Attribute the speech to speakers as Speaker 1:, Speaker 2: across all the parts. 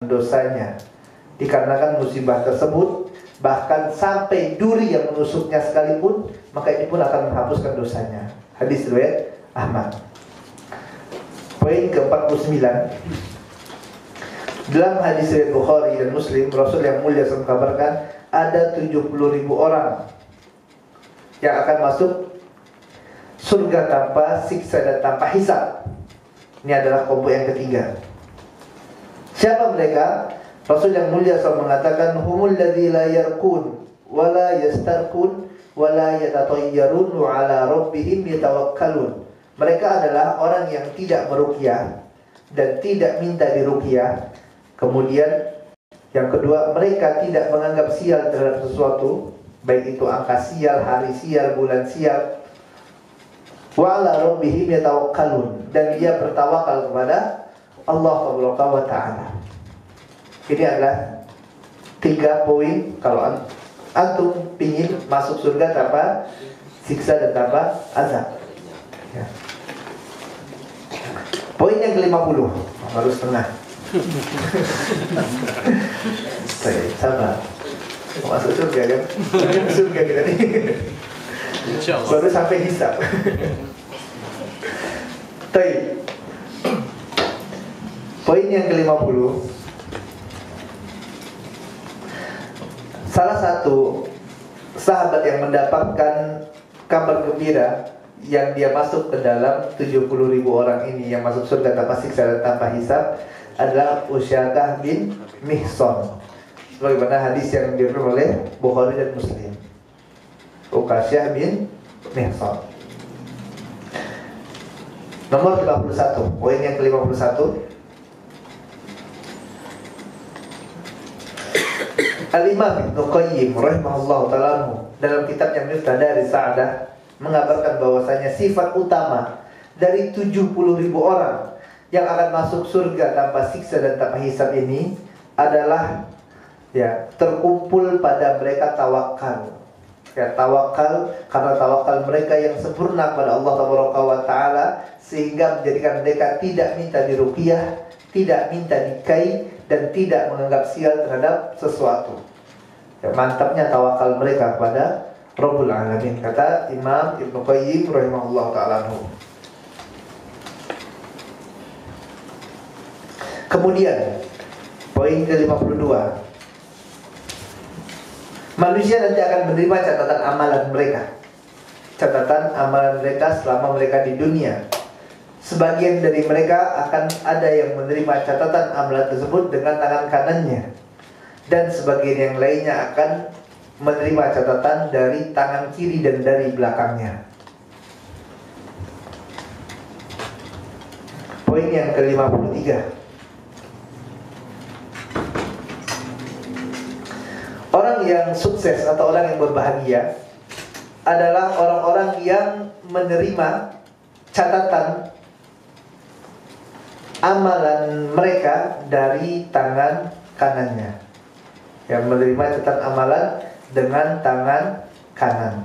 Speaker 1: dosanya. Dikarenakan musibah tersebut, bahkan sampai duri yang menusuknya sekalipun, maka ini pun akan menghapuskan dosanya. Hadis riwayat Ahmad. Poin ke-49. Dalam hadis riwayat Bukhari dan Muslim, Rasul yang mulia SAW mengkabarkan ada 70.000 orang yang akan masuk surga tanpa siksa dan tanpa hisab. Ini adalah kelompok yang ketiga. Siapa mereka? Rasul yang mulia SAW mengatakan, humul ladzi la yarqun wa la yastarqun wa la yatatayyarun wa ala rabbihim yatawakkalun. Mereka adalah orang yang tidak meruqyah dan tidak minta diruqyah. Kemudian yang kedua, mereka tidak menganggap sial terhadap sesuatu, baik itu angka sial, hari sial, bulan sial. Wa ala rabbihim yatawakkalun, dan dia bertawakal kepada Allah Subhanahu wa taala. Ini adalah 3 poin kalau antum ingin masuk surga tanpa siksa dan tanpa azab. Ya. Poin yang ke-50, baru setengah. Sabar. Masuk surga kan? Surga kita nih. Insyaallah. Baru sampai hisab. Baik. Poin yang ke-50. Salah satu sahabat yang mendapatkan kabar gembira yang dia masuk ke dalam 70.000 orang ini yang masuk surga tanpa siksa dan tanpa hisab adalah Usyaqah bin Mihsan, sebagaimana hadis yang diriwayatkan oleh Bukhari dan Muslim. Uqasyah bin Mihsan. Nomor 51, poin yang ke-51. Al-Imam Ibnu Qayyim rahimahullahu ta'ala dalam kitabnya Miftah Daris Sa'adah mengabarkan bahwasanya sifat utama dari 70.000 orang yang akan masuk surga tanpa siksa dan tanpa hisab ini adalah terkumpul pada mereka tawakal. Tawakal karena tawakal mereka yang sempurna kepada Allah Taala sehingga menjadikan mereka tidak minta diruqyah, tidak minta dikai, dan tidak menganggap sial terhadap sesuatu. Mantapnya tawakal mereka kepada Rabbul Alamin, kata Imam Ibnu Qayyim rahimahullah ta'ala. Kemudian poin ke-52, manusia nanti akan menerima catatan amalan mereka. Catatan amalan mereka selama mereka di dunia. Sebagian dari mereka akan ada yang menerima catatan amalan tersebut dengan tangan kanannya, dan sebagian yang lainnya akan menerima catatan dari tangan kiri dan dari belakangnya. Poin yang ke-53. Orang yang sukses atau orang yang berbahagia adalah orang-orang yang menerima catatan amalan mereka dari tangan kanannya. Yang menerima catatan amalan dengan tangan kanan.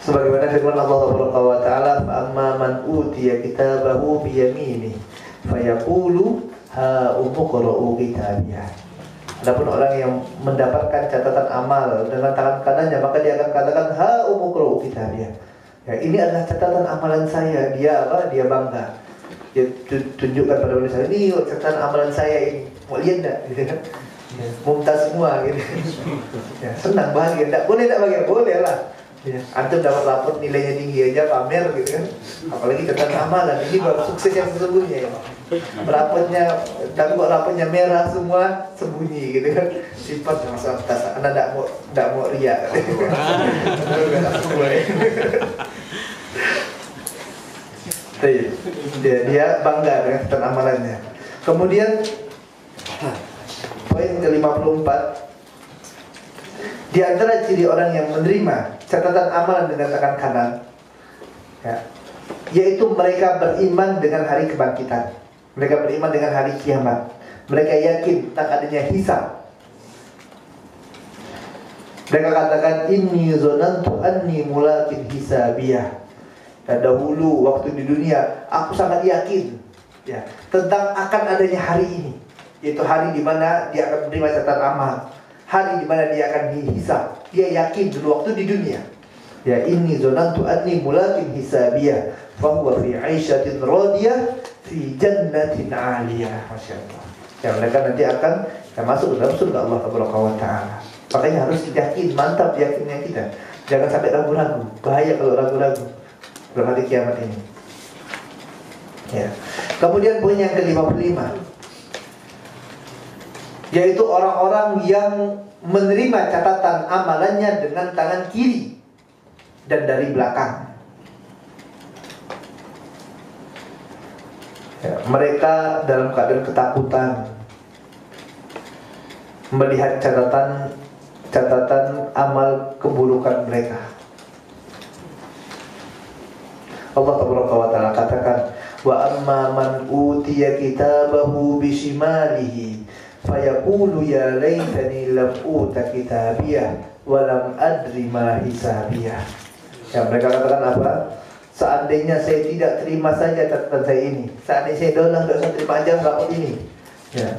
Speaker 1: Sebagaimana firman Allah Subhanahu wa taala, "Amma man utiya kitabahu bi yaminihi, fayaqulu ha umqra'u kitabiyah." Adapun orang yang mendapatkan catatan amal dengan tangan kanannya, maka dia akan katakan ha umqra'u kitabiyah. Ya, ini adalah catatan amalan saya. Dia Dia bangga. Dia tunjukkan pada manusia, ini catatan amalan saya ini. Mau lihat enggak? Gitu kan? Mumtaz semua gitu. Ya, senang bahagia. Enggak boleh bahagia, boleh lah. Ya, antum dapat raport nilainya tinggi aja pamer gitu kan. Apalagi catatan amalan, ini baru sukses yang sesungguhnya ya. Rapotnya, tapi kok rapotnya merah semua, sembunyi gitu kan. Sifat masa atas, anda enggak mau riak. Dia bangga dengan catatan amalannya. Kemudian poin ke-54, di antara ciri orang yang menerima catatan amalan dengan tangan kanan, yaitu mereka beriman dengan hari kebangkitan, mereka beriman dengan hari kiamat, mereka yakin tentang adanya hisab. Mereka katakan, inni zonantu anni mulaqin hisabiyah. Dan dahulu waktu di dunia aku sangat yakin ya, tentang akan adanya hari ini, yaitu hari di mana dia akan menerima catatan amal, hari di mana dia akan dihisab. Dia yakin dulu waktu di dunia, ya, inni zonantu anni mulakin hisabiyah fa huwa fi 'aisyatin radiyah fi jannatin 'aliyah. Masyaallah. Ya, mereka nanti akan masuk ke dalam surga Allah Taala. Makanya harus yakin, mantap yakinnya kita. Jangan sampai ragu-ragu. Bahaya kalau ragu-ragu dalam hari kiamat ini. Ya. Kemudian poin yang ke-55, yaitu orang-orang yang menerima catatan amalannya dengan tangan kiri dan dari belakang. Ya, mereka dalam keadaan ketakutan melihat catatan amal keburukan mereka. Allah Taala katakan, wa amma man utiya kitabahu bishimalihi fayaqulu ya laitani lam uta kitabiyah wa lam adri ma hisabiyah. Ya, mereka katakan apa? Seandainya saya tidak terima saja catatan saya ini, seandainya saya tidak usah terima aja rapor ini, ya,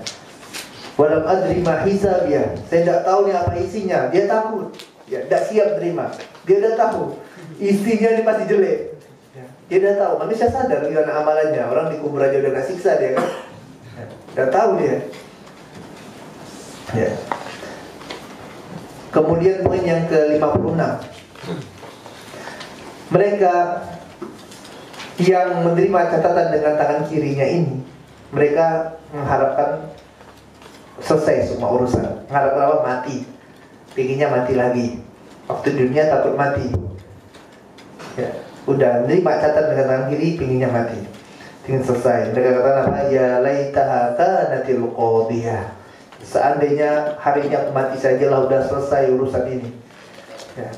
Speaker 1: walam adri ma hisabiyah, saya tidak tahu nih apa isinya. Dia takut, ya, tidak siap terima. Dia sudah tahu isinya ini pasti jelek, ya. Dia sudah tahu. Manusia sadar gimana amalannya. Orang di kubur aja udah gak siksa dia kan, ya, sudah tahu dia, ya. Kemudian poin yang ke-56, mereka yang menerima catatan dengan tangan kirinya ini, mereka mengharapkan selesai semua urusan. Mengharapkan apa? Mati. Pinginnya mati lagi. Waktu di dunia takut mati, ya, udah menerima catatan dengan tangan kiri, pinginnya mati, ingin selesai. Mereka katakan apa? Ya laitaha kanatil qadiyah, seandainya harinya mati sajalah, udah selesai urusan ini, ya.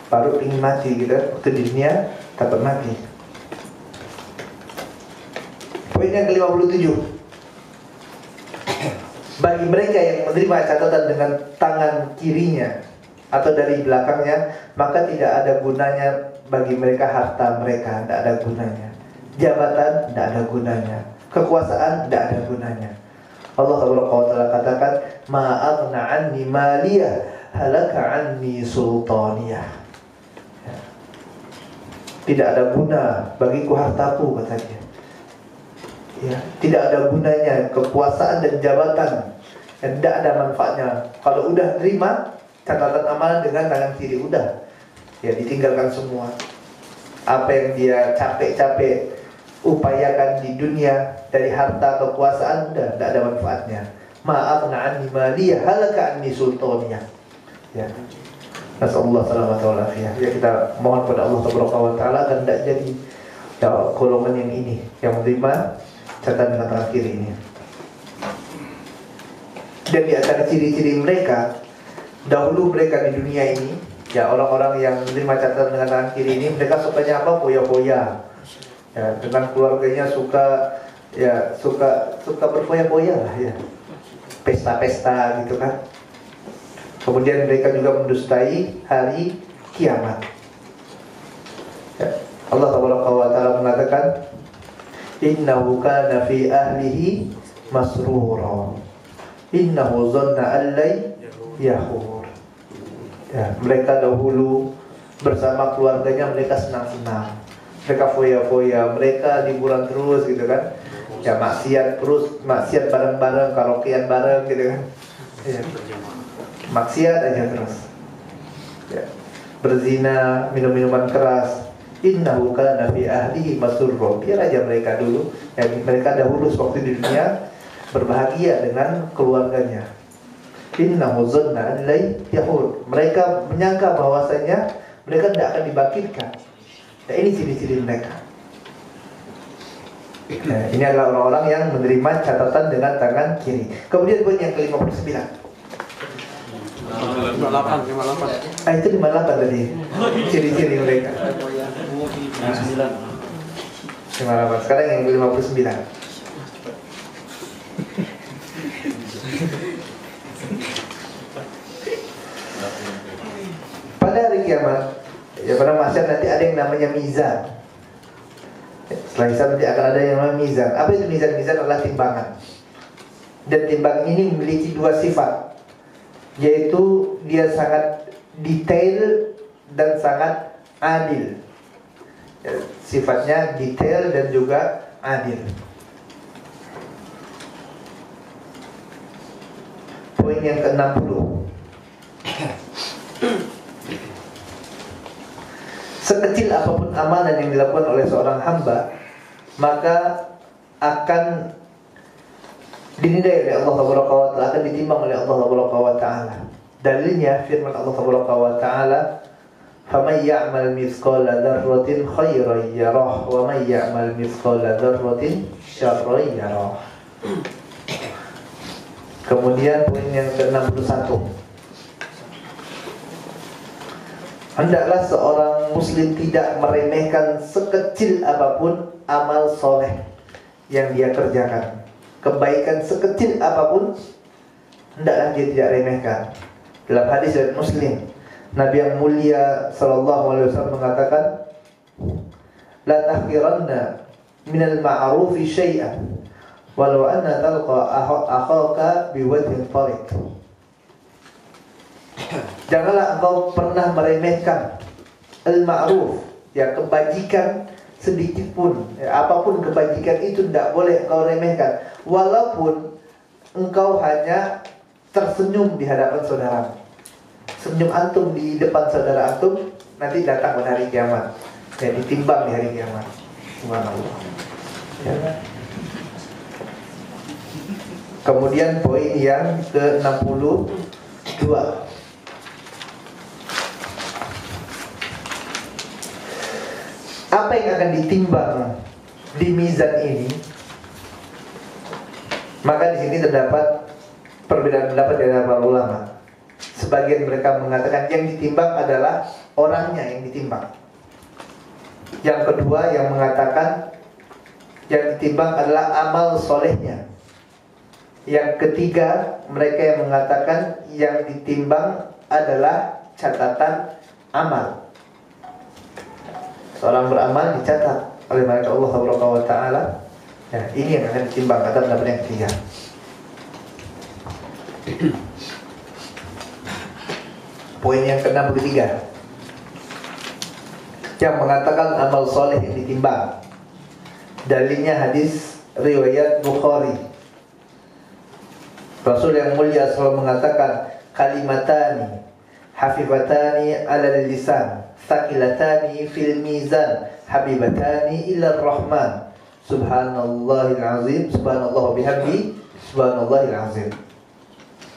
Speaker 1: Baru ingin mati gitu. Waktu di dunia takut mati. Poin yang ke-57, bagi mereka yang menerima catatan dengan tangan kirinya atau dari belakangnya, maka tidak ada gunanya bagi mereka harta mereka, tidak ada gunanya. Jabatan tidak ada gunanya. Kekuasaan tidak ada gunanya. Allah Taala katakan, ma aghna anni maliyah halaka anni sultaniyah. Tidak ada guna bagiku hartaku, katanya. Ya, tidak ada gunanya kekuasaan dan jabatan, dan tidak ada manfaatnya. Kalau udah terima catatan amalan dengan tangan kiri, udah, ya, ditinggalkan semua. Apa yang dia capek-capek upayakan di dunia dari harta kekuasaan, udah tidak ada manfaatnya. Ma'afna anni maliyah halaka anni sultaniyah. Ya. Nasallahu salamata wal afiyah. Ya, kita mohon pada Allah Taala agar tidak jadi golongan yang ini, yang menerima catatan dengan tangan kiri ini. Dan di antara ciri-ciri mereka, dahulu mereka di dunia ini, ya, orang-orang yang menerima catatan dengan tangan kiri ini, mereka sukanya apa? Foya-foya, ya, dengan keluarganya suka berfoya-foya lah, ya, pesta-pesta gitu kan. Kemudian mereka juga mendustai hari kiamat, ya. Allah Taala mengatakan, innahu kana fi ahlihi masrura innahu zanna allai yahur. Ya, mereka dahulu bersama keluarganya, mereka senang-senang, mereka foya-foya, mereka liburan terus gitu kan. Ya, maksiat terus, maksiat bareng-bareng, karaokean bareng gitu kan. Ya, maksiat aja terus, ya, berzina, minum-minuman keras. Innahu kana fi ahlihi masrura. Biar aja mereka dulu, ya, mereka dahulu waktu di dunia berbahagia dengan keluarganya. Innahu zanna allai yahur. Mereka menyangka bahwasanya mereka tidak akan dibangkitkan. Nah, ini ciri-ciri mereka. Nah, ini adalah orang-orang yang menerima catatan dengan tangan kiri. Kemudian poin yang ke-59. 58. Itu 58 tadi. Ciri-ciri mereka. 58. Sekarang yang ke-59. Pada hari kiamat, ya, pada masyarakat nanti ada yang namanya mizan. Setelah hisab nanti akan ada yang namanya mizan. Apa itu mizan? Mizan adalah timbangan. Dan timbangan ini memiliki dua sifat, yaitu dia sangat detail dan sangat adil. Sifatnya detail dan juga adil. Poin yang ke-60. Sekecil apapun amalan yang dilakukan oleh seorang hamba, maka akan dinilai oleh Allah Subhanahu wa taala, akan ditimbang oleh Allah Subhanahu wa taala. Dalilnya firman Allah Subhanahu wa taala, "Faman ya'mal mithqala dzarratin khairan yarah wa man ya'mal mithqala dzarratin syarran yarah." Kemudian poin yang ke-61. Hendaklah seorang muslim tidak meremehkan sekecil apapun amal soleh yang dia kerjakan. Kebaikan sekecil apapun hendaklah dia tidak remehkan. Dalam hadis dari Muslim, Nabi yang mulia sallallahu alaihi wasallam mengatakan, "La tahqiranna minal ma'rufi syai'an walau anna talqa akhaka biwajhin tariq." Janganlah engkau pernah meremehkan al-ma'ruf, ya, kebajikan sedikit pun, ya, apapun kebajikan itu tidak boleh engkau remehkan, walaupun engkau hanya tersenyum di hadapan saudara. Senyum antum di depan saudara antum nanti datang pada hari kiamat, ya, ditimbang di hari kiamat. Subhanallah. Ya. Kemudian poin yang ke-62. Apa yang akan ditimbang di mizan ini? Maka di sini terdapat perbedaan pendapat dari para ulama. Sebagian mereka mengatakan yang ditimbang adalah orangnya yang ditimbang. Yang kedua yang mengatakan yang ditimbang adalah amal solehnya. Yang ketiga mereka yang mengatakan yang ditimbang adalah catatan amal. Seorang beramal dicatat oleh malaikat Allah Subhanahu wa taala. Ya, ini yang akan ditimbang, kata pendapat yang ketiga. Poin yang ke-63 yang mengatakan amal soleh yang ditimbang. Dalilnya hadis riwayat Bukhari. Rasul yang mulia SAW mengatakan, "Kalimatani hafifatani ala lisan, thaqilatani fil mizan, habibatani ila rahman, subhanallahil azim, subhanallah bihamdi, subhanallahil azim."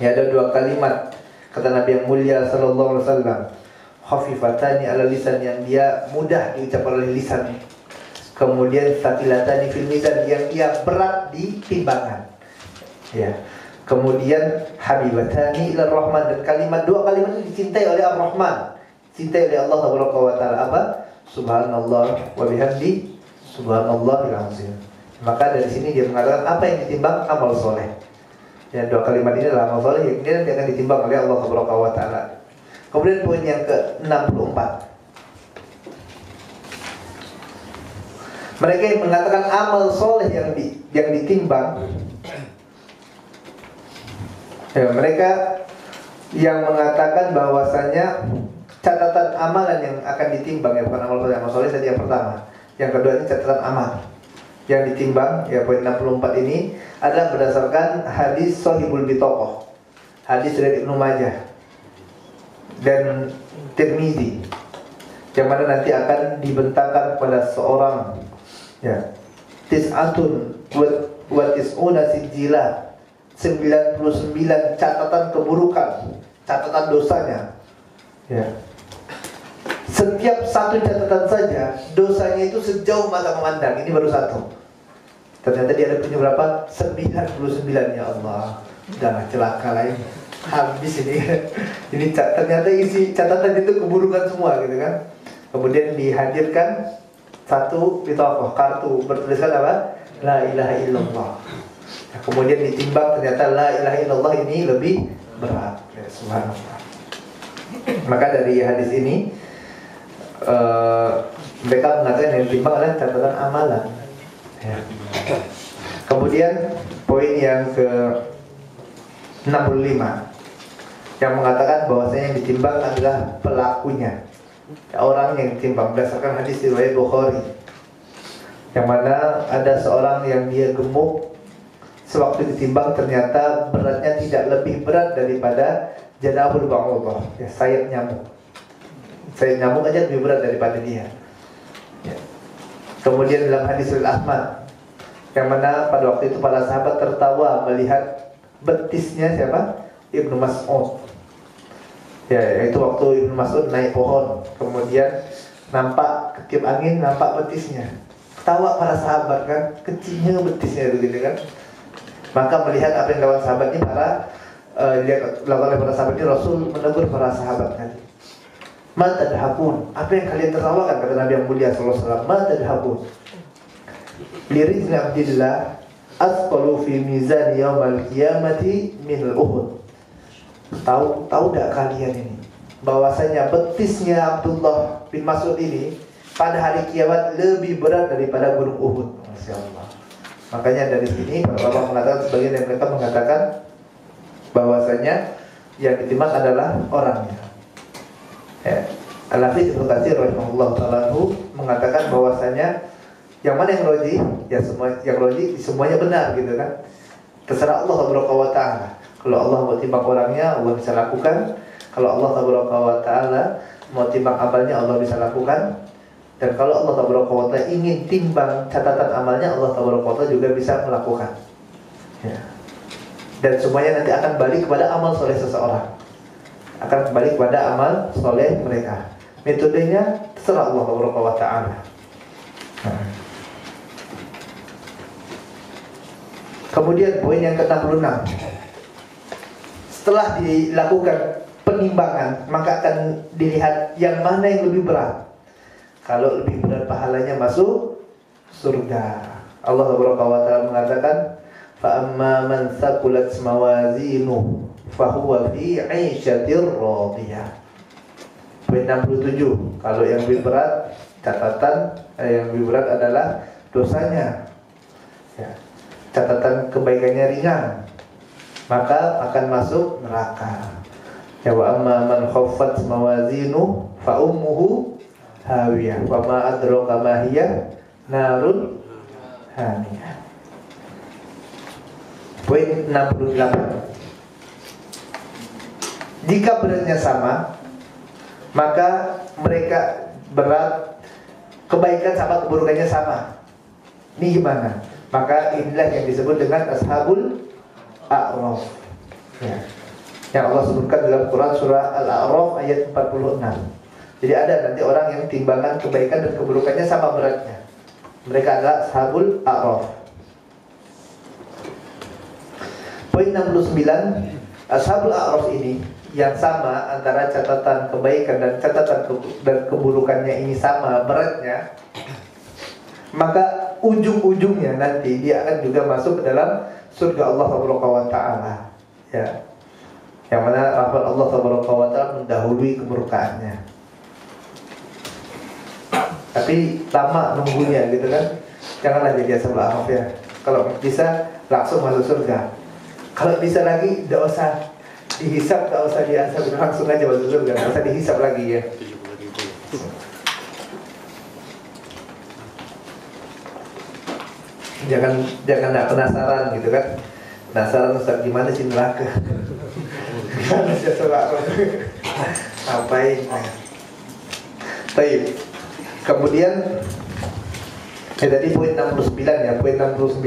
Speaker 1: Ya, ada dua kalimat kata Nabi yang mulia sallallahu alaihi wasallam, khafifatani ala lisan, yang dia mudah diucapkan oleh lisan. Kemudian thaqilatani fil mizan, yang dia berat di timbangan. Ya. Kemudian habibatani ila rahman, dan dua kalimat itu dicintai oleh Ar-Rahman, dicintai oleh Allah Subhanahu wa taala. Apa? Subhanallah wa bihamdi, subhanallahil azim. Maka dari sini dia mengatakan apa yang ditimbang amal soleh. Ya, dua kalimat ini adalah amal soleh yang dia akan ditimbang oleh Allah Subhanahu wa taala. Kemudian poin yang ke-64. Mereka yang mengatakan amal soleh yang ditimbang, ya, mereka yang mengatakan bahwasanya catatan amalan yang akan ditimbang, ya, bukan amal soleh tadi yang pertama. Yang kedua ini catatan amal yang ditimbang, ya, poin 64 ini adalah berdasarkan hadis Shahihul Bitoqoh, hadis dari Ibnu Majah dan Tirmizi, yang mana nanti akan dibentangkan kepada seorang, ya, tis'atun wa tis'una sijjilah, 99 catatan keburukan, catatan dosanya. Ya. Setiap satu catatan saja dosanya itu sejauh mata memandang. Ini baru satu. Ternyata dia ada punya berapa? 99, ya Allah. Udah celaka lah ini. Habis ini. Ini ternyata isi catatan itu keburukan semua gitu kan. Kemudian dihadirkan satu bitokoh, kartu bertuliskan apa? La ilaha illallah. Nah, kemudian ditimbang, ternyata la ilaha illallah ini lebih berat. Ya, subhanallah. Maka dari hadis ini mereka mengatakan yang ditimbang adalah catatan amalan. Ya. Kemudian poin yang ke 65 yang mengatakan bahwasanya yang ditimbang adalah pelakunya, orang yang ditimbang berdasarkan hadis riwayat Bukhari, yang mana ada seorang yang dia gemuk, sewaktu ditimbang ternyata beratnya tidak lebih berat daripada janabul ba'udah, ya, sayap nyamuk. Sayap nyamuk aja lebih berat daripada dia. Ya. Kemudian dalam hadis Ahmad, yang mana pada waktu itu para sahabat tertawa melihat betisnya siapa? Ibnu Mas'ud. Ya, itu waktu Ibnu Mas'ud naik pohon, kemudian nampak ketiup angin, nampak betisnya. Tawa para sahabat kan, kecilnya betisnya itu gitu kan. Maka melihat apa yang dilakukan sahabat ini, dilakukan oleh para sahabat ini, Rasul menegur para sahabat kan. Ma tadhakun, apa yang kalian tertawakan, kata Nabi yang mulia sallallahu alaihi wasallam. Ma tadhakun, lirizni abdillah asqalu fi mizan yaumal qiyamati min al-uhud. Tahu tak kalian ini bahwasanya betisnya Abdullah bin Mas'ud ini pada hari kiamat lebih berat daripada gunung Uhud. Masya Allah. Makanya dari sini para ulama mengatakan, sebagian dari mereka mengatakan bahwasanya yang ditimbang adalah orangnya. Al-Hafiz Ibnu Katsir rahimahullah ta'ala mengatakan bahwasanya yang mana yang roji, ya semua yang roji semuanya benar gitu kan. Terserah Allah tabaraka wa ta'ala. Kalau Allah mau timbang orangnya, Allah bisa lakukan. Kalau Allah tabaraka wa ta'ala mau timbang amalnya, Allah bisa lakukan. Dan kalau Allah tabaraka wa ta'ala ingin timbang catatan amalnya, Allah tabaraka wa ta'ala juga bisa melakukan. Ya. Dan semuanya nanti akan balik kepada amal soleh seseorang, akan kembali kepada amal soleh mereka. Metodenya terserah Allah tabaraka wa ta'ala. Kemudian poin yang ke-66, setelah dilakukan penimbangan, maka akan dilihat yang mana yang lebih berat. Kalau lebih berat pahalanya masuk surga. Allah Subhanahu wa ta'ala mengatakan, fa amma man thaqulat mawazinuhu fa huwa fi 'aisyatir radiyah. Poin 67, kalau yang lebih berat catatan, yang lebih berat adalah dosanya. Ya. Catatan kebaikannya ringan, maka akan masuk neraka. Ya, wa amma man khaffat mawazinu fa ummuhu hawiyah wa ma adraka ma hiya narun hamiyah. Poin 68, jika beratnya sama, maka mereka berat, kebaikan sama keburukannya sama. Ini gimana? Maka inilah yang disebut dengan ashabul a'raf, ya, yang Allah sebutkan dalam Quran surah Al-A'raf ayat 46. Jadi ada nanti orang yang timbangan kebaikan dan keburukannya sama beratnya. Mereka adalah ashabul a'raf. Poin 69, ashabul a'raf ini yang sama antara catatan kebaikan dan catatan keburukannya ini sama beratnya, maka ujung-ujungnya nanti dia akan juga masuk ke dalam surga Allah Subhanahu wa ta'ala, ya, yang mana rahmat Allah Subhanahu wa ta'ala mendahului kemurkaannya. Tapi lama nunggunya gitu kan. Janganlah jadi ashabul a'raf ya. Kalau bisa langsung masuk surga. Kalau bisa lagi tidak usah dihisap, tidak usah diasap, langsung aja masuk surga, tidak usah dihisap lagi ya. Jangan nak penasaran gitu kan. Penasaran Ustaz gimana sih neraka? Gimana sih sholat? Ngapain? Baik. Kemudian tadi poin 69 ya, poin 69.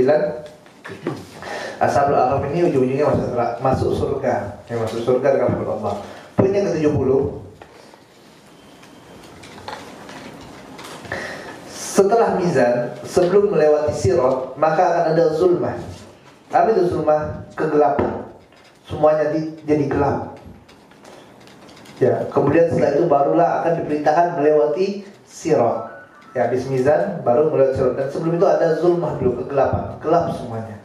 Speaker 1: Ashabul a'raf ini ujung-ujungnya masuk surga. Yang masuk surga dengan rahmat Allah. Poin yang ke-70, setelah mizan, sebelum melewati sirat, maka akan ada zulmah. Apa itu zulmah? Kegelapan. Semuanya jadi gelap. Ya, kemudian setelah itu barulah akan diperintahkan melewati sirat. Ya, habis mizan baru melewati sirat. Dan sebelum itu ada zulmah dulu, kegelapan, gelap semuanya.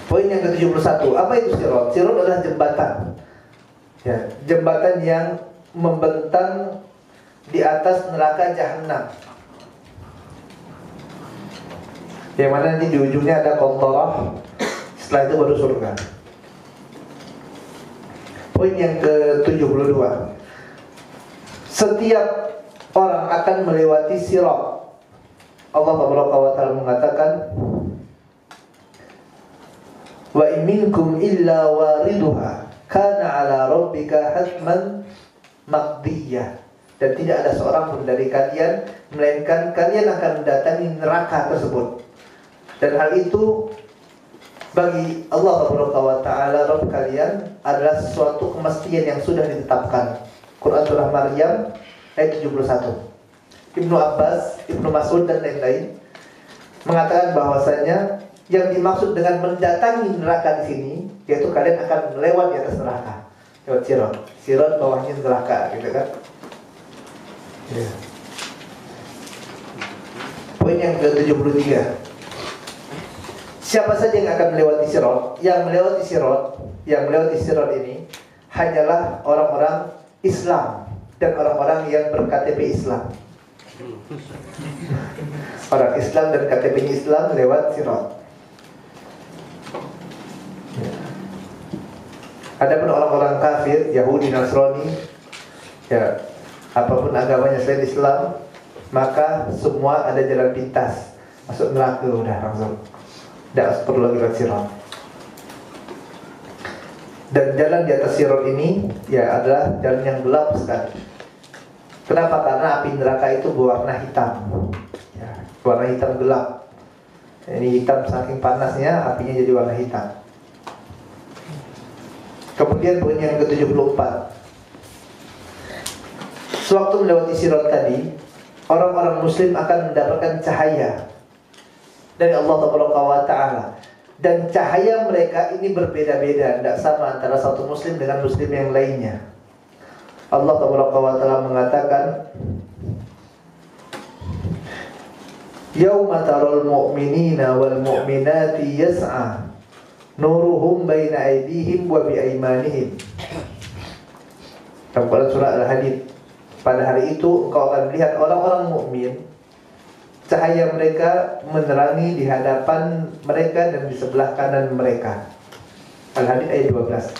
Speaker 1: Poin yang ke-71, apa itu sirat? Sirat adalah jembatan. Ya, jembatan yang membentang di atas neraka Jahannam. Yang mana nanti di ujungnya ada qantarah. Setelah itu baru surga. Poin yang ke-72. Setiap orang akan melewati sirat. Allah Taala mengatakan, wa in minkum illa wariduha kana ala rabbika hatman maqdiyah. Dan tidak ada seorang pun dari kalian melainkan kalian akan mendatangi neraka tersebut. Dan hal itu bagi Allah Taala Rabb kalian adalah suatu kemestian yang sudah ditetapkan. Quran surah Maryam ayat 71. Ibnu Abbas, Ibnu Mas'ud dan lain-lain mengatakan bahwasanya yang dimaksud dengan mendatangi neraka di sini yaitu kalian akan melewati atas neraka, lewat sirat. Sirat bawahnya neraka, gitu kan? Ya. Poin yang ke-73. Siapa saja yang akan melewati sirat? Yang melewati sirat ini hanyalah orang-orang Islam dan orang-orang yang berKTP Islam. Orang Islam dan KTP-nya Islam lewat sirat. Adapun orang-orang kafir, Yahudi, Nasrani, ya, apapun agamanya selain Islam, maka semua ada jalan pintas masuk neraka udah langsung. Tidak perlu lagi lewat sirat. Dan jalan di atas sirat ini ya adalah jalan yang gelap sekali. Kenapa? Karena api neraka itu berwarna hitam, ya, warna hitam gelap. Ini hitam saking panasnya, apinya jadi warna hitam. Kemudian poin yang ke-74. Sewaktu melewati sirat tadi, orang-orang muslim akan mendapatkan cahaya dari Allah Taala. Dan cahaya mereka ini berbeda-beda, tidak sama antara satu muslim dengan muslim yang lainnya. Allah Taala mengatakan, Yauma taral mu'minina wal mu'minati yas'a nuruhum baina aydihim wa bi aymanihim. Dalam surah Al-Hadid, pada hari itu engkau akan melihat orang-orang mukmin, cahaya mereka menerangi di hadapan mereka dan di sebelah kanan mereka. Al-Hadid ayat 12.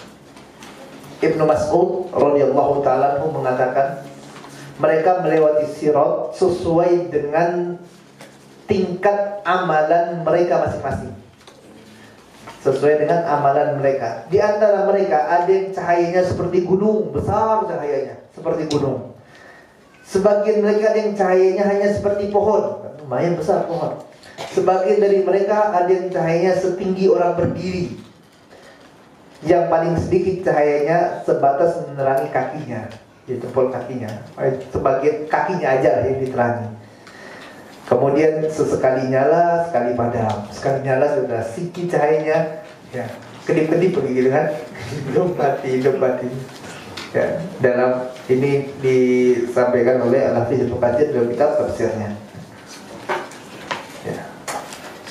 Speaker 1: Ibnu Mas'ud radhiyallahu ta'ala mengatakan, mereka melewati sirat sesuai dengan tingkat amalan mereka masing-masing. Sesuai dengan amalan mereka. Di antara mereka ada yang cahayanya seperti gunung, besar cahayanya, seperti gunung. Sebagian mereka ada yang cahayanya hanya seperti pohon, lumayan besar pohon. Sebagian dari mereka ada yang cahayanya setinggi orang berdiri. Yang paling sedikit cahayanya sebatas menerangi kakinya, di tempol kakinya. Sebagian kakinya aja yang diterangi. Kemudian sesekali nyala, sekali padam. Sekali nyala sudah sedikit cahayanya, ya, kedip-kedip begitu kan. Hidup mati. Ya, dalam ini disampaikan oleh Al-Hafiz Ibnu Katsir dalam kitab tafsirnya. Ya.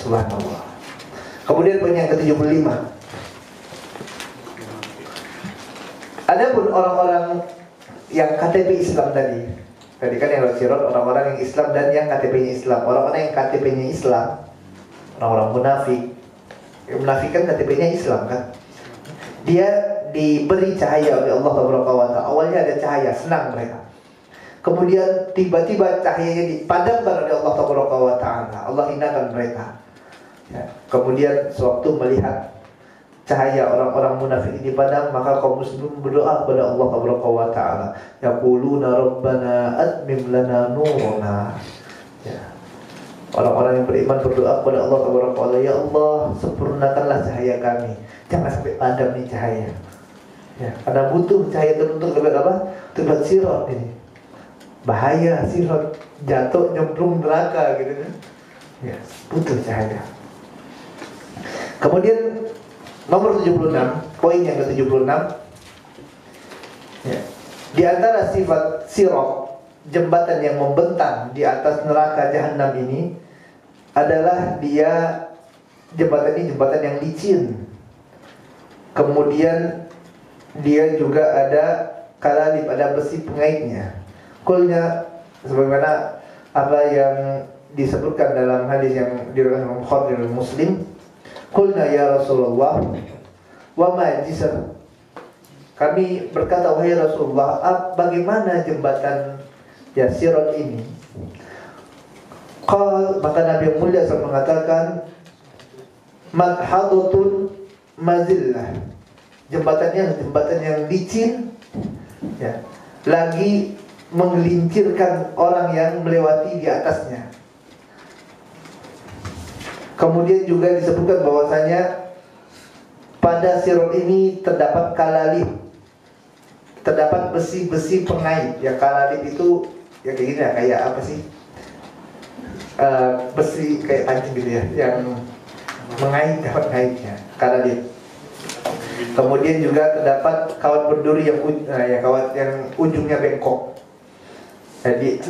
Speaker 1: Subhanallah. Kemudian poin yang ke-75. Adapun orang-orang yang KTP Islam tadi kan yang sirat, orang-orang yang Islam dan yang KTP-nya Islam. Orang-orang yang KTP-nya Islam, orang-orang munafik. Yang munafik kan KTP-nya Islam kan. Dia diberi cahaya oleh Allah Taala. Awalnya ada cahaya, senang mereka. Kemudian tiba-tiba cahayanya dipadamkan oleh Allah Taala. Allah hinakan mereka. Ya. Kemudian sewaktu melihat cahaya orang-orang munafik ini padam, maka kaum muslimin berdoa kepada Allah Taala. Yaquluna rabbana atmim lana nurana. Ya. Orang-orang yang beriman berdoa kepada Allah Taala, ya Allah, sempurnakanlah cahaya kami. Jangan sampai padam nih cahaya. Ya, karena butuh cahaya terbentuk lewat apa? Lewat sirat ini. Bahaya sirat, jatuh nyemplung neraka gitu kan. Ya, butuh cahaya. Kemudian nomor 76, poin yang ke-76. Ya. Di antara sifat sirat, jembatan yang membentang di atas neraka jahanam ini adalah dia jembatan ini jembatan yang licin. Kemudian dia juga ada kalalib, ada besi pengaitnya. Kulnya sebagaimana apa yang disebutkan dalam hadis yang diriwayatkan Imam Bukhari dan Muslim, qulna ya Rasulullah wa ma jisr. Kami berkata, wahai Rasulullah, bagaimana jembatan ya Sirat ini? Maka Nabi yang mulia SAW mengatakan, madhadatun mazillah. Jembatan yang licin, ya, lagi menggelincirkan orang yang melewati di atasnya. Kemudian juga disebutkan bahwasanya pada Sirat ini terdapat kalalib, terdapat besi-besi pengait. Ya, kalalib itu ya kayak gini ya, kayak apa sih? Besi kayak pancing gitu ya, yang mengait, dapat ngaitnya, kalalib. Kemudian juga terdapat kawat berduri kawat yang ujungnya bengkok. Jadi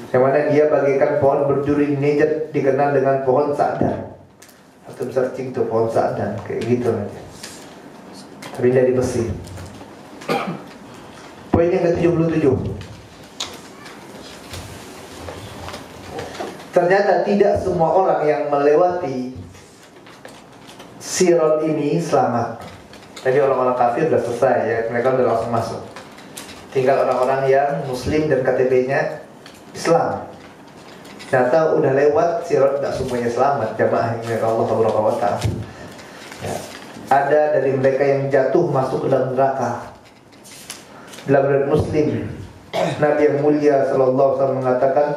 Speaker 1: yang mana dia bagaikan pohon berduri nejat, dikenal dengan pohon sa'dan atau besar cing itu pohon sa'dan, kayak gitu aja. Tapi dari besi. Poin yang ke-77. Ternyata tidak semua orang yang melewati Sirat ini selamat. Tadi orang-orang kafir sudah selesai ya, mereka sudah langsung masuk. Tinggal orang-orang yang Muslim dan KTP-nya Islam. Ternyata udah lewat Sirat, tidak semuanya selamat. Jamaah yang Allah Ta'ala. Ya. Ada dari mereka yang jatuh masuk ke dalam neraka. Dalam riwayat Muslim, Nabi yang mulia sallallahu alaihi wasallam mengatakan,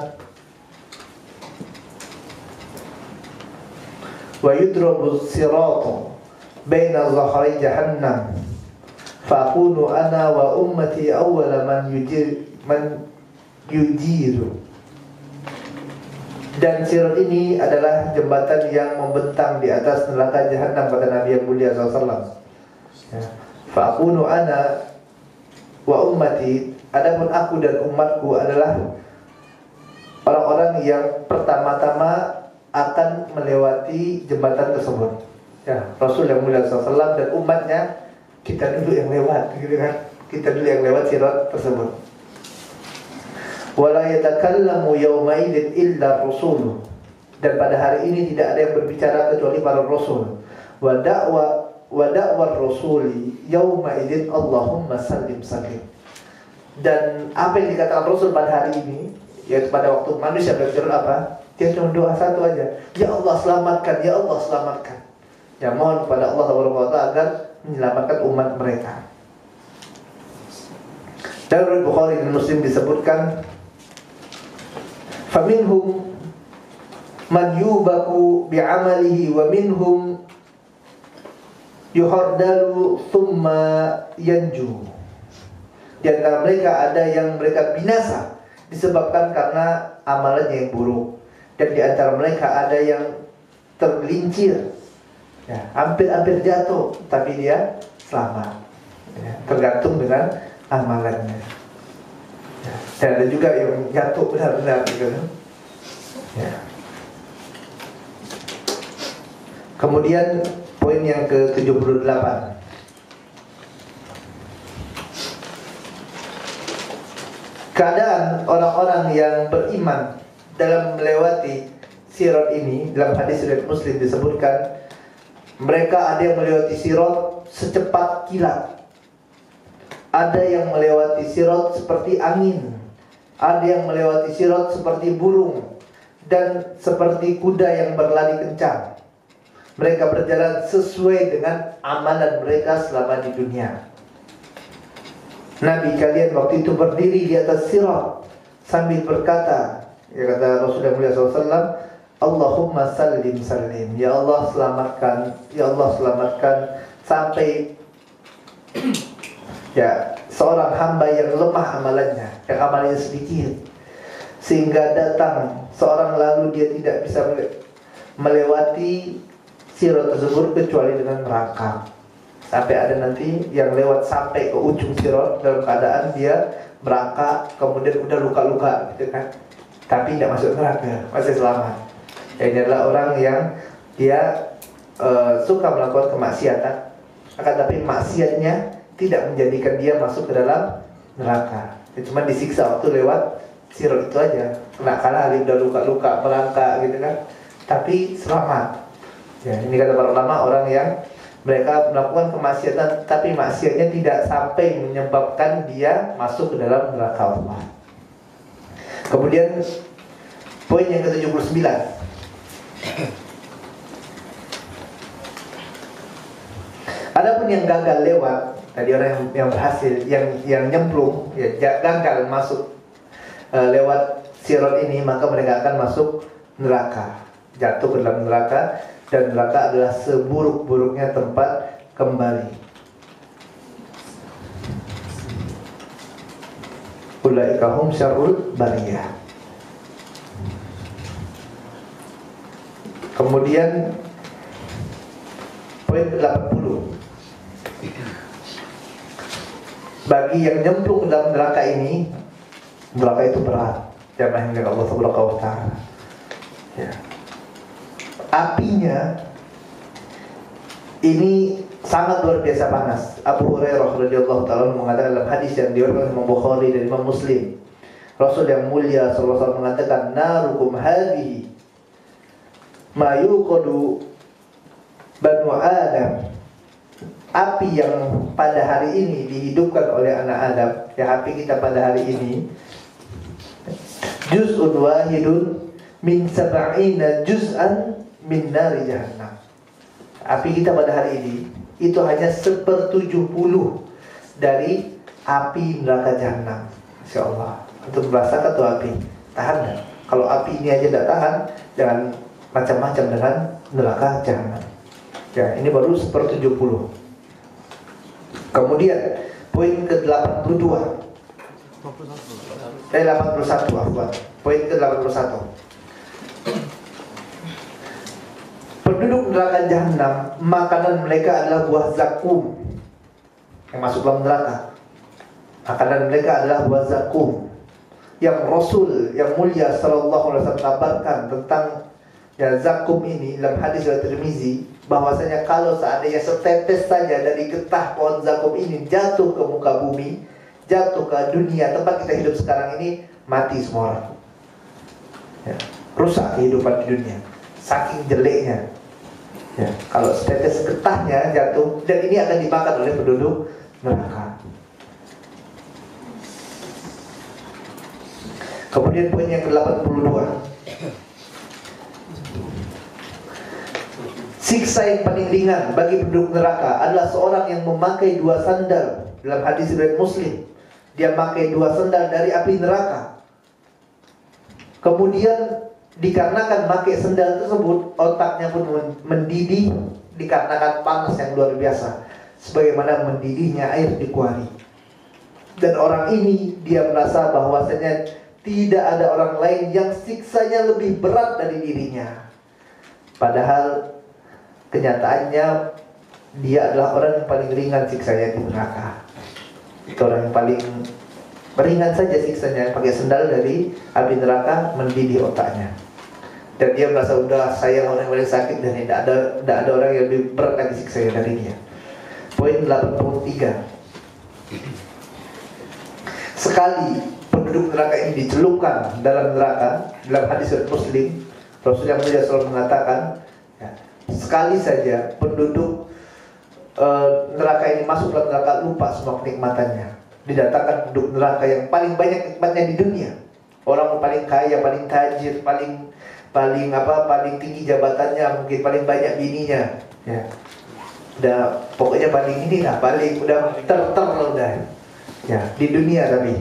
Speaker 1: wa yudrabu siratu baina dhahri jahannam fa akunu ana wa ummati awwala man yujiru. Dan Sirat ini adalah jembatan yang membentang di atas neraka jahannam kata Nabi yang mulia sallallahu. Fa akunu ana wa ummati, adapun aku dan umatku adalah orang-orang yang pertama-tama akan melewati jembatan tersebut. Ya, Rasul yang mulia SAW dan umatnya, kita dulu yang lewat, gitu kan? Kita dulu yang lewat Sirat tersebut. Wala yatakallamu yawma idzin illa rasul. Dan pada hari ini tidak ada yang berbicara kecuali para rasul. Wa da'war rasuli yawma idzin Allahumma sallim sallim. Dan apa yang dikatakan Rasul pada hari ini, yaitu pada waktu manusia berbicara apa? Dia cuma doa satu aja, ya Allah selamatkan, ya Allah selamatkan. Ya mohon kepada Allah SWT agar menyelamatkan umat mereka. Dalam Bukhari dan Muslim disebutkan, faminhum man yubaku bi'amalihi wa minhum yuhardalu thumma yanju. Di antara mereka ada yang mereka binasa disebabkan karena amalannya yang buruk. Dan di antara mereka ada yang tergelincir, ya, hampir-hampir jatuh, tapi dia selamat, ya, tergantung dengan amalannya. Ya, dan ada juga yang jatuh benar-benar gitu. Ya. Kemudian poin yang ke-78. Keadaan orang-orang yang beriman dalam melewati Sirat ini, dalam hadis riwayat Muslim disebutkan, mereka ada yang melewati Sirat secepat kilat, ada yang melewati Sirat seperti angin, ada yang melewati Sirat seperti burung, dan seperti kuda yang berlari kencang. Mereka berjalan sesuai dengan amalan mereka selama di dunia. Nabi kalian waktu itu berdiri di atas Sirat sambil berkata, ya kata Rasulullah mulia SAW, Allahumma sallim sallim, ya Allah selamatkan, ya Allah selamatkan, sampai ya seorang hamba yang lemah amalannya, yang amalnya sedikit, sehingga datang seorang lalu dia tidak bisa melewati Sirat tersebut kecuali dengan neraka. Sampai ada nanti yang lewat sampai ke ujung Sirat dalam keadaan dia merangkak, kemudian udah luka-luka gitu kan, tapi tidak masuk neraka, masih selamat. Ini adalah orang yang dia suka melakukan kemaksiatan, akan tapi maksiatnya tidak menjadikan dia masuk ke dalam neraka. Dia cuma disiksa waktu lewat sirot itu aja, kena kalah, udah luka-luka, melangkah gitu kan, tapi selamat. Ya, ini kata para ulama, orang yang mereka melakukan kemaksiatan tapi maksiatnya tidak sampai menyebabkan dia masuk ke dalam neraka Allah. Kemudian poin yang ke-79, adapun yang gagal lewat, tadi orang yang berhasil, yang nyemplung, ya, gagal masuk lewat sirot ini, maka mereka akan masuk neraka, jatuh ke dalam neraka, dan neraka adalah seburuk-buruknya tempat kembali. Ulaika hum syarrul bariyah. Kemudian poin 80, bagi yang nyemplung ke dalam neraka ini, neraka itu berat, jangan hingga Allah Subhanahu wa taala. Ya. Apinya ini sangat luar biasa panas. Abu Hurairah radhiyallahu taala mengatakan dalam hadis yang diriwayatkan Imam Bukhari dan Imam Muslim, Rasul yang mulia sallallahu alaihi wasallam mengatakan, narukum hadhihi ma yuqadu banu Adam. Api yang pada hari ini dihidupkan oleh anak Adam, ya, api kita pada hari ini, juz'un wahidun min sab'ina juz'an min nari jahannam. Api kita pada hari ini itu hanya 1/70 dari api neraka jahanam. Insya Allah, untuk merasakan tuh api, tahan gak? Kalau api ini aja tidak tahan, jangan macam-macam dengan neraka jahanam. Ya, ini baru 1/70. Kemudian poin ke-82, 81, afwan. Poin ke-81, penduduk neraka jahanam, makanan mereka adalah buah zakum yang masuk dalam neraka. Makanan mereka adalah buah zakum yang Rasul yang mulia sallallahu alaihi wasallam kabarkan tentang, ya, zakum ini dalam hadis riwayat Tirmizi, bahwasanya kalau seandainya setetes saja dari getah pohon zakum ini jatuh ke muka bumi, jatuh ke dunia tempat kita hidup sekarang ini, mati semua orang. Ya, rusak kehidupan di dunia, saking jeleknya. Ya, kalau setetes getahnya jatuh, dan ini akan dimakan oleh penduduk neraka. Kemudian poin yang ke-82, siksa yang paling ringan bagi penduduk neraka adalah seorang yang memakai 2 sandal. Dalam hadis riwayat Muslim, dia memakai 2 sandal dari api neraka. Kemudian dikarenakan pakai sandal tersebut, otaknya pun mendidih dikarenakan panas yang luar biasa, sebagaimana mendidihnya air di kuari. Dan orang ini dia merasa bahwasanya tidak ada orang lain yang siksanya lebih berat dari dirinya. Padahal kenyataannya dia adalah orang yang paling ringan siksanya di neraka. Itu orang yang paling ringan saja siksanya, pakai sendal dari api neraka, mendidih otaknya. Dan dia merasa udah saya orang yang paling sakit, dan tidak ada orang yang lebih berat lagi siksanya dari dia. Poin 83, sekali penduduk neraka ini dicelupkan dalam neraka, dalam hadis Muslim, Rasul yang mulia selalu mengatakan, ya, sekali saja penduduk neraka ini masuk dalam neraka, lupa semua kenikmatannya. Didatangkan penduduk neraka yang paling banyak nikmatnya di dunia, orang paling kaya, paling tajir, paling tinggi jabatannya, mungkin paling banyak bininya, ya, udah pokoknya paling ini lah, paling udah udah, ya, di dunia. Tapi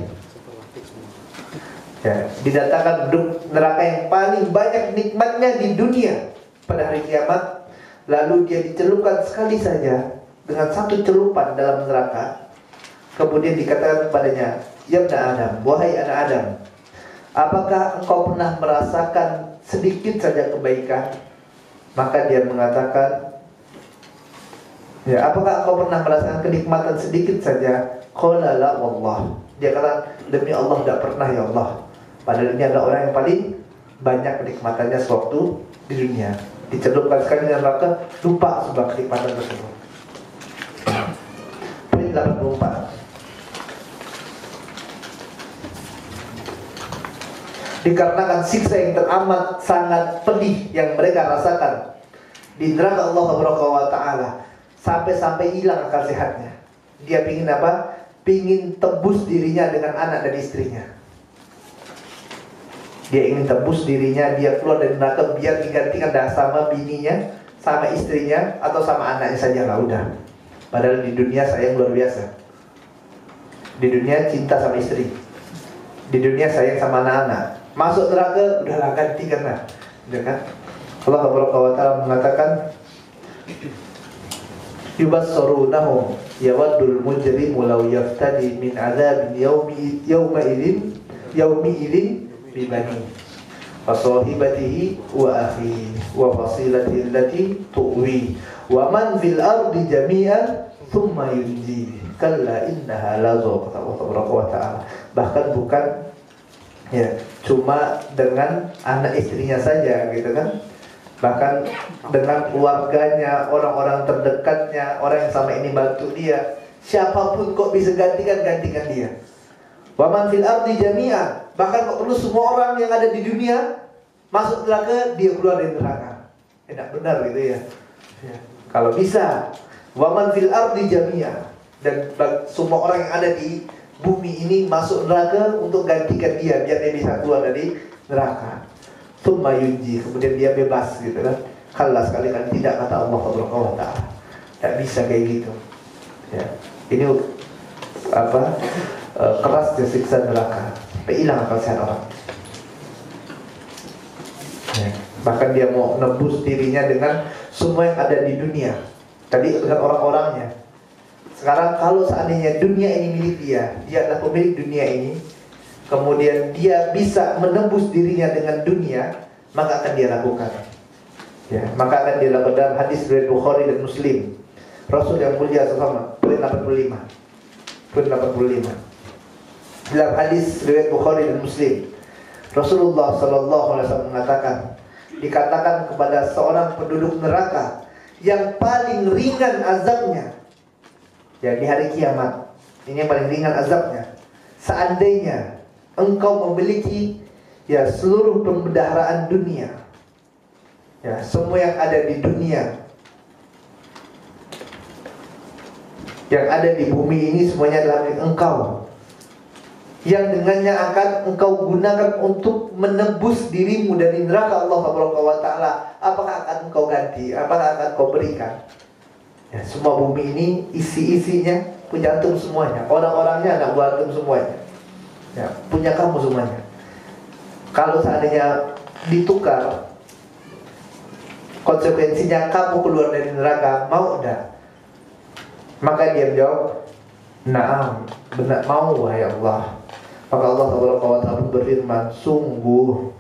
Speaker 1: ya, didatangkan penduduk neraka yang paling banyak nikmatnya di dunia pada hari kiamat, lalu dia dicelupkan sekali saja dengan 1 celupan dalam neraka. Kemudian dikatakan kepadanya, ya ibna Adam, wahai anak Adam, apakah engkau pernah merasakan sedikit saja kebaikan? Maka dia mengatakan, ya, apakah engkau pernah merasakan kenikmatan sedikit saja? Qala la wallah. Dia kata, demi Allah tidak pernah ya Allah. Padahal ini adalah orang yang paling banyak kenikmatannya sewaktu di dunia. Dicelupkan sekali dalam neraka, lupa semua kenikmatan tersebut. Poin 84, dikarenakan siksa yang teramat sangat pedih yang mereka rasakan di neraka Allah Subhanahu wa taala, sampai hilang akal sehatnya. Dia pingin apa? Pingin tebus dirinya dengan anak dan istrinya. Dia ingin tebus dirinya, dia keluar dari neraka biar digantikan dah sama bininya, sama istrinya, atau sama anaknya saja lah udah. Padahal di dunia sayang luar biasa. Di dunia cinta sama istri, di dunia sayang sama anak-anak. Masuk neraka udahlah gantikan lah, ya kan? Allah Subhanahu wa taala mengatakan, yubassarunahum yawaddul mujrimu law yaftadi min adzab yawma idin bibani wa sahibatihi wa akhihi wa fasilatihi allati tuwi wa man fil ardi jami'an thumma yunji kalla innaha lazu, kata Allah Subhanahu wa taala. Bahkan bukan ya cuma dengan anak istrinya saja gitu kan, bahkan dengan keluarganya, orang-orang terdekatnya, orang yang sama ini bantu dia, siapapun kok bisa gantikan dia. Wa man fil ardi jami'an, bahkan kok perlu semua orang yang ada di dunia masuk neraka, dia keluar dari neraka. Tidak benar gitu ya. Kalau bisa, wa man fil ardi jami'an, dan semua orang yang ada di bumi ini masuk neraka untuk gantikan dia biar dia bisa keluar dari neraka. Tsumma yunji, kemudian dia bebas gitu kan. Kalla, sekali kan tidak, kata Allah Subhanahu wa taala. Tidak bisa kayak gitu. Ya. Ini apa? Kerasnya siksa neraka. Sampai hilang akal sehat orang. Ya. Bahkan dia mau nebus dirinya dengan semua yang ada di dunia. Tadi dengan orang-orangnya. Sekarang kalau seandainya dunia ini milik dia adalah pemilik dunia ini, kemudian dia bisa menembus dirinya dengan dunia, maka akan dia lakukan. Ya, maka akan dia lakukan. Dalam hadis riwayat Bukhari dan Muslim, Rasul yang mulia SAW, poin 85. Dalam hadis riwayat Bukhari dan Muslim, Rasulullah SAW mengatakan, dikatakan kepada seorang penduduk neraka yang paling ringan azabnya, ya di hari kiamat, ini yang paling ringan azabnya, seandainya engkau memiliki ya seluruh pembendaharaan dunia, ya semua yang ada di dunia, yang ada di bumi ini semuanya adalah milik engkau, yang dengannya akan engkau gunakan untuk menebus dirimu dari neraka Allah Subhanahu wa taala. Apakah akan engkau ganti? Apakah akan engkau berikan? Ya, semua bumi ini isi-isinya punya antum semuanya, orang-orangnya anak buah antum semuanya. Ya, punya kamu semuanya. Kalau seandainya ditukar, konsekuensinya kamu keluar dari neraka, mau enggak? Maka dia menjawab, "Na'am, benar mau wahai Allah." Maka Allah Subhanahu wa taala berfirman, "Sungguh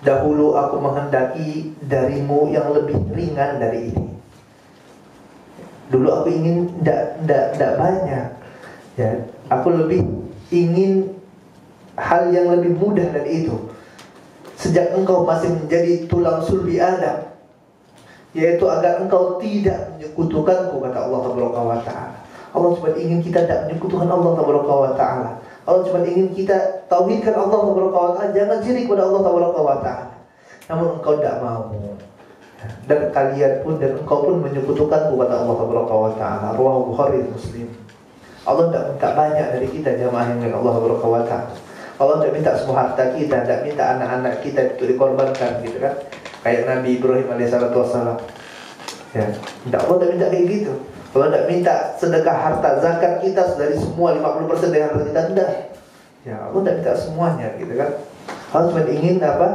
Speaker 1: dahulu aku menghendaki darimu yang lebih ringan dari ini." Dulu aku ingin tidak banyak, ya, aku lebih ingin hal yang lebih mudah dari itu. Sejak engkau masih menjadi tulang sulbi Adam, yaitu agar engkau tidak menyekutukanku, kata Allah Subhanahu wa taala. Allah cuma ingin kita tidak menyekutukan Allah Subhanahu wa taala. Allah cuma ingin kita tauhidkan Allah Subhanahu wa taala, jangan syirik pada Allah Subhanahu wa taala. Namun engkau tidak mau. Dan kalian pun dan engkau pun menyekutukanku, kata Allah Subhanahu wa taala. Riwayat Bukhari dan Muslim. Allah tidak minta banyak dari kita, jamaah yang Allah Subhanahu wa taala. Allah tidak minta semua harta kita, tidak minta anak-anak kita untuk dikorbankan, gitu kan? Kayak Nabi Ibrahim alaihissalam. Ya, Allah tidak minta kayak gitu. Allah tidak minta sedekah harta zakat kita dari semua 50% dari harta kita, tidak. Ya, Allah tidak minta semuanya, gitu kan? Allah cuma ingin apa?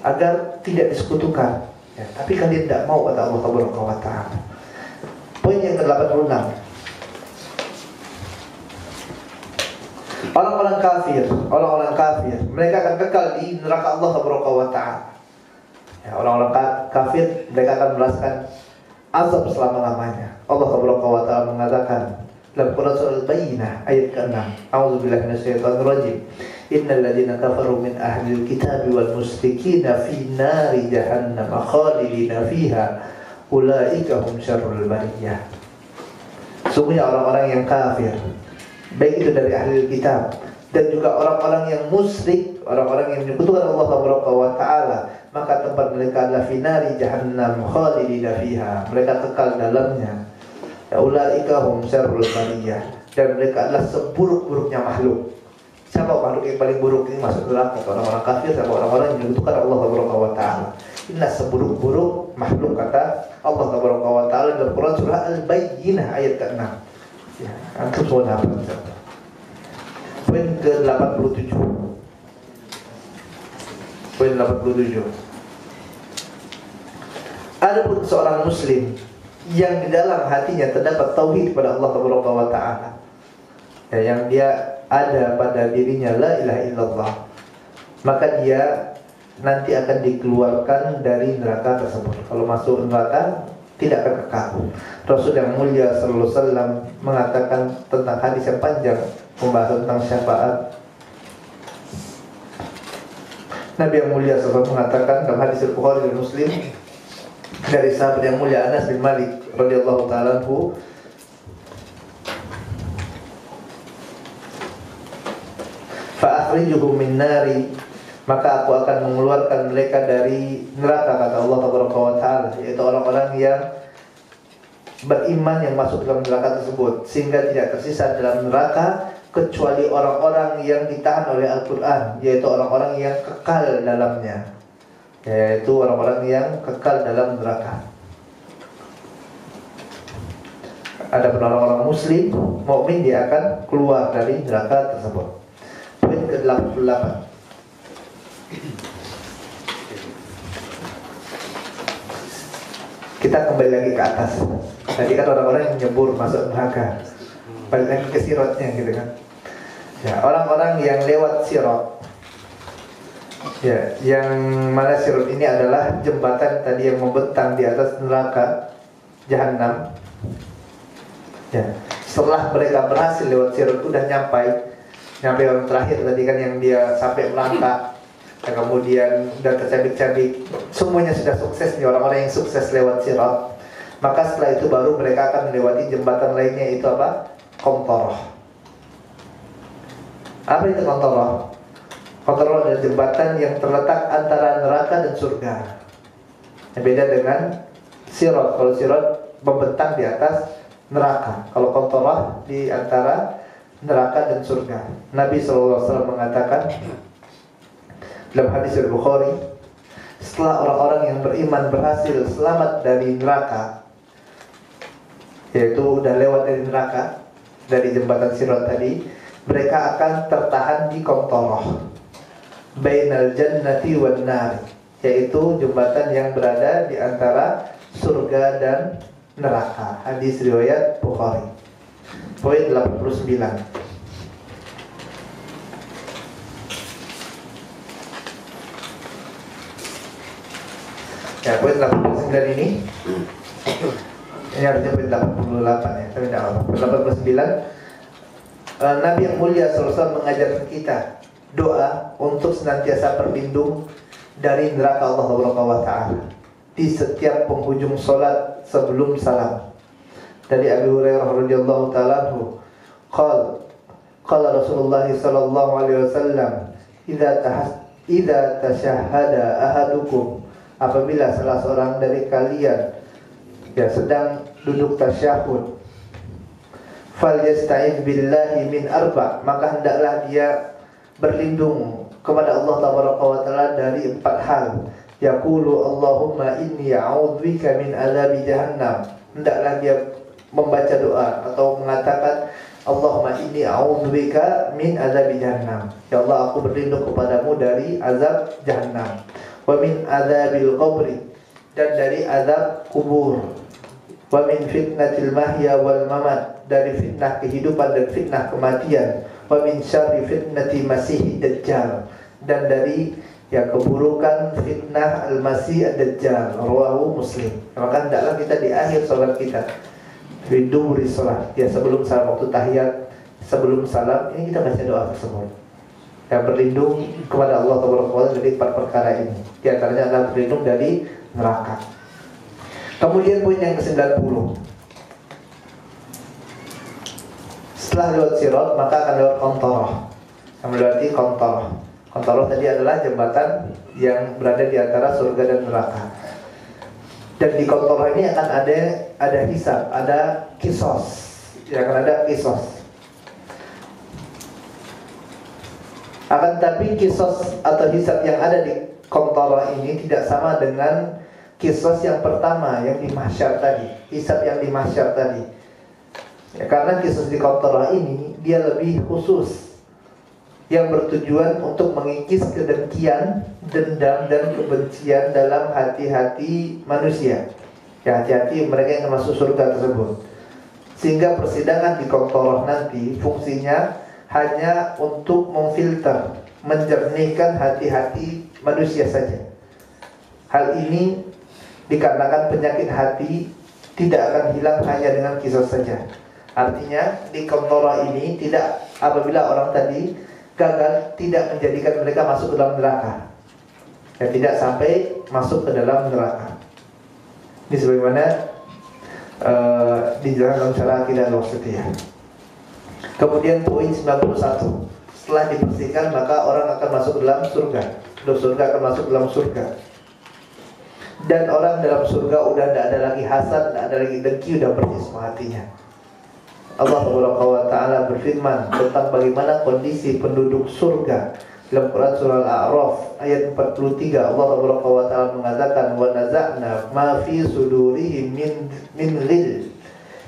Speaker 1: Agar tidak disekutukan. Ya, tapi kalian tidak mau, kata Allah Subhanahu wa taala. Poin yang ke-86. Orang-orang kafir, mereka akan kekal di neraka Allah Subhanahu wa taala. Ya, orang-orang kafir mereka akan merasakan azab selama-lamanya. Allah Subhanahu wa taala mengatakan dalam Quran surah Al-Bayyinah ayat ke-6, A'udzubillahi minasyaitonir rajim. Innal ladzina kafaru min ahlil kitabi wal musyrikina fi nari jahannam khalidina fiha ulaika hum syarrul bariyah. Sungguhnya orang-orang yang kafir, baik itu dari ahli kitab dan juga orang-orang yang musyrik, orang-orang yang menyekutukan Allah Subhanahu wa taala, maka tempat mereka adalah finari jahannam khalidina fiha, mereka kekal dalamnya. Ya ulaika hum syarrul bariyah, dan mereka adalah seburuk-buruknya makhluk. Siapa makhluk yang paling buruk ini masuk neraka? Orang-orang kafir sama orang-orang yang menyekutukan Allah Subhanahu wa taala. Inilah seburuk-buruk makhluk, kata Allah Subhanahu wa taala dalam Quran surah Al-Bayyinah ayat ke-6. Ya, antum semua dapat. Poin ke-87. Poin 87. Adapun seorang muslim yang di dalam hatinya terdapat tauhid kepada Allah Subhanahu wa taala, ya, yang dia ada pada dirinya la ilaha illallah, maka dia nanti akan dikeluarkan dari neraka tersebut. Kalau masuk neraka tidak akan kekal. Rasul yang mulia sallallahu alaihi wasallam mengatakan tentang hadis yang panjang membahas tentang syafaat. Nabi yang mulia sallallahu mengatakan dalam hadis Bukhari dan Muslim dari sahabat yang mulia Anas bin Malik radhiyallahu taala anhu, fa akhrijuhum min nari, maka aku akan mengeluarkan mereka dari neraka, kata Allah Subhanahu wa taala, yaitu orang-orang yang beriman yang masuk dalam neraka tersebut, sehingga tidak tersisa dalam neraka kecuali orang-orang yang ditahan oleh Al-Quran, yaitu orang-orang yang kekal dalamnya, yaitu orang-orang yang kekal dalam neraka. Adapun orang-orang muslim mukmin, dia akan keluar dari neraka tersebut. Poin ke-88. Kita kembali lagi ke atas. Tadi kan orang-orang yang nyebur masuk neraka, balik lagi ke sirotnya gitu kan. Ya, orang-orang yang lewat sirot, ya, yang mana sirot ini adalah jembatan tadi yang membentang di atas neraka Jahannam. Ya, setelah mereka berhasil lewat sirot, udah nyampe yang terakhir tadi kan, yang dia sampai merangkak, dan kemudian udah tercabik-cabik, semuanya sudah sukses nih orang-orang yang sukses lewat sirot. Maka setelah itu baru mereka akan melewati jembatan lainnya, itu apa? Qantharah. Apa itu Qantharah? Qantharah adalah jembatan yang terletak antara neraka dan surga. Yang beda dengan sirot. Kalau sirot membentang di atas neraka, kalau Qantharah di antara neraka dan surga. Nabi SAW mengatakan dalam hadis Al-Bukhari, setelah orang-orang yang beriman berhasil selamat dari neraka, yaitu udah lewat dari neraka, dari jembatan sirot tadi, mereka akan tertahan di Qantharah, bainal jannati wan nar, yaitu jembatan yang berada di antara surga dan neraka. Hadis riwayat Bukhari. Poin 89. Ya, poin 89 ini harusnya poin 88 ya, tapi tidak apa. Poin 89, Nabi yang mulia SAW mengajarkan kita doa untuk senantiasa berlindung dari neraka Allah Subhanahu wa taala di setiap penghujung salat sebelum salam. Dari Abu Hurairah radhiyallahu taala anhu, qala Rasulullah sallallahu alaihi wasallam, idza tashahhada ahadukum, apabila salah seorang dari kalian sedang duduk tasyahud, falyasta'idz billahi min arba', maka hendaklah dia berlindung kepada Allah Taala dari 4 hal. Yaqulu Allahumma inni a'udzubika min adzabi jahannam, hendaklah dia membaca doa atau mengatakan Allahumma inni a'udzubika min adzabi jahannam, ya Allah, aku berlindung kepadamu dari azab jahannam, wa min adzabil qabri, dan dari azab kubur, wa min fitnatil mahya wal mamat, dari fitnah kehidupan dan fitnah kematian, wa min syarri fitnati masih dajjal, dan dari keburukan fitnah al-masih ad-dajjal. Rawahu Muslim. Maka hendaklah kita di akhir salat kita, di duburi salat, sebelum salam, waktu tahiyat, sebelum salam, ini kita baca doa tersebut, berlindung kepada Allah Taala dari 4 perkara ini. Di antaranya adalah berlindung dari neraka. Kemudian poin yang ke-90, setelah lewat sirot maka akan lewat Qantharah, yang melewati Qantharah. Qantoroh tadi adalah jembatan yang berada di antara surga dan neraka. Dan di Qantoroh ini akan ada hisab, ada kisos. Ya, akan ada kisos. Akan tapi kisos atau hisab yang ada di Qantoroh ini tidak sama dengan kisos yang pertama yang di mahsyar tadi, hisab yang di mahsyar tadi. Ya, karena kisos di Qantoroh ini dia lebih khusus, yang bertujuan untuk mengikis kedengkian, dendam dan kebencian dalam hati-hati manusia. Ya, hati-hati mereka yang masuk surga tersebut. Sehingga persidangan di Qantoroh nanti fungsinya hanya untuk memfilter, menjernihkan hati-hati manusia saja. Hal ini dikarenakan penyakit hati tidak akan hilang hanya dengan kisos saja. Artinya di Qantoroh ini tidak, apabila orang tadi gagal, tidak menjadikan mereka masuk ke dalam neraka, ya, tidak sampai masuk ke dalam neraka. Ini sebagaimana dijelaskan dalam syarah Aqidah Al-Wasithiyah. Kemudian poin 91, setelah dibersihkan maka orang akan masuk ke dalam surga. Surga akan masuk ke dalam surga. Dan orang dalam surga udah tidak ada lagi hasad, tidak ada lagi dengki, udah bersih semua hatinya. Allah Ta'ala berfirman tentang bagaimana kondisi penduduk surga dalam Quran surah Al-A'raf ayat 43. Allah Ta'ala mengatakan, wa naza'na ma fi sudurihim min ghil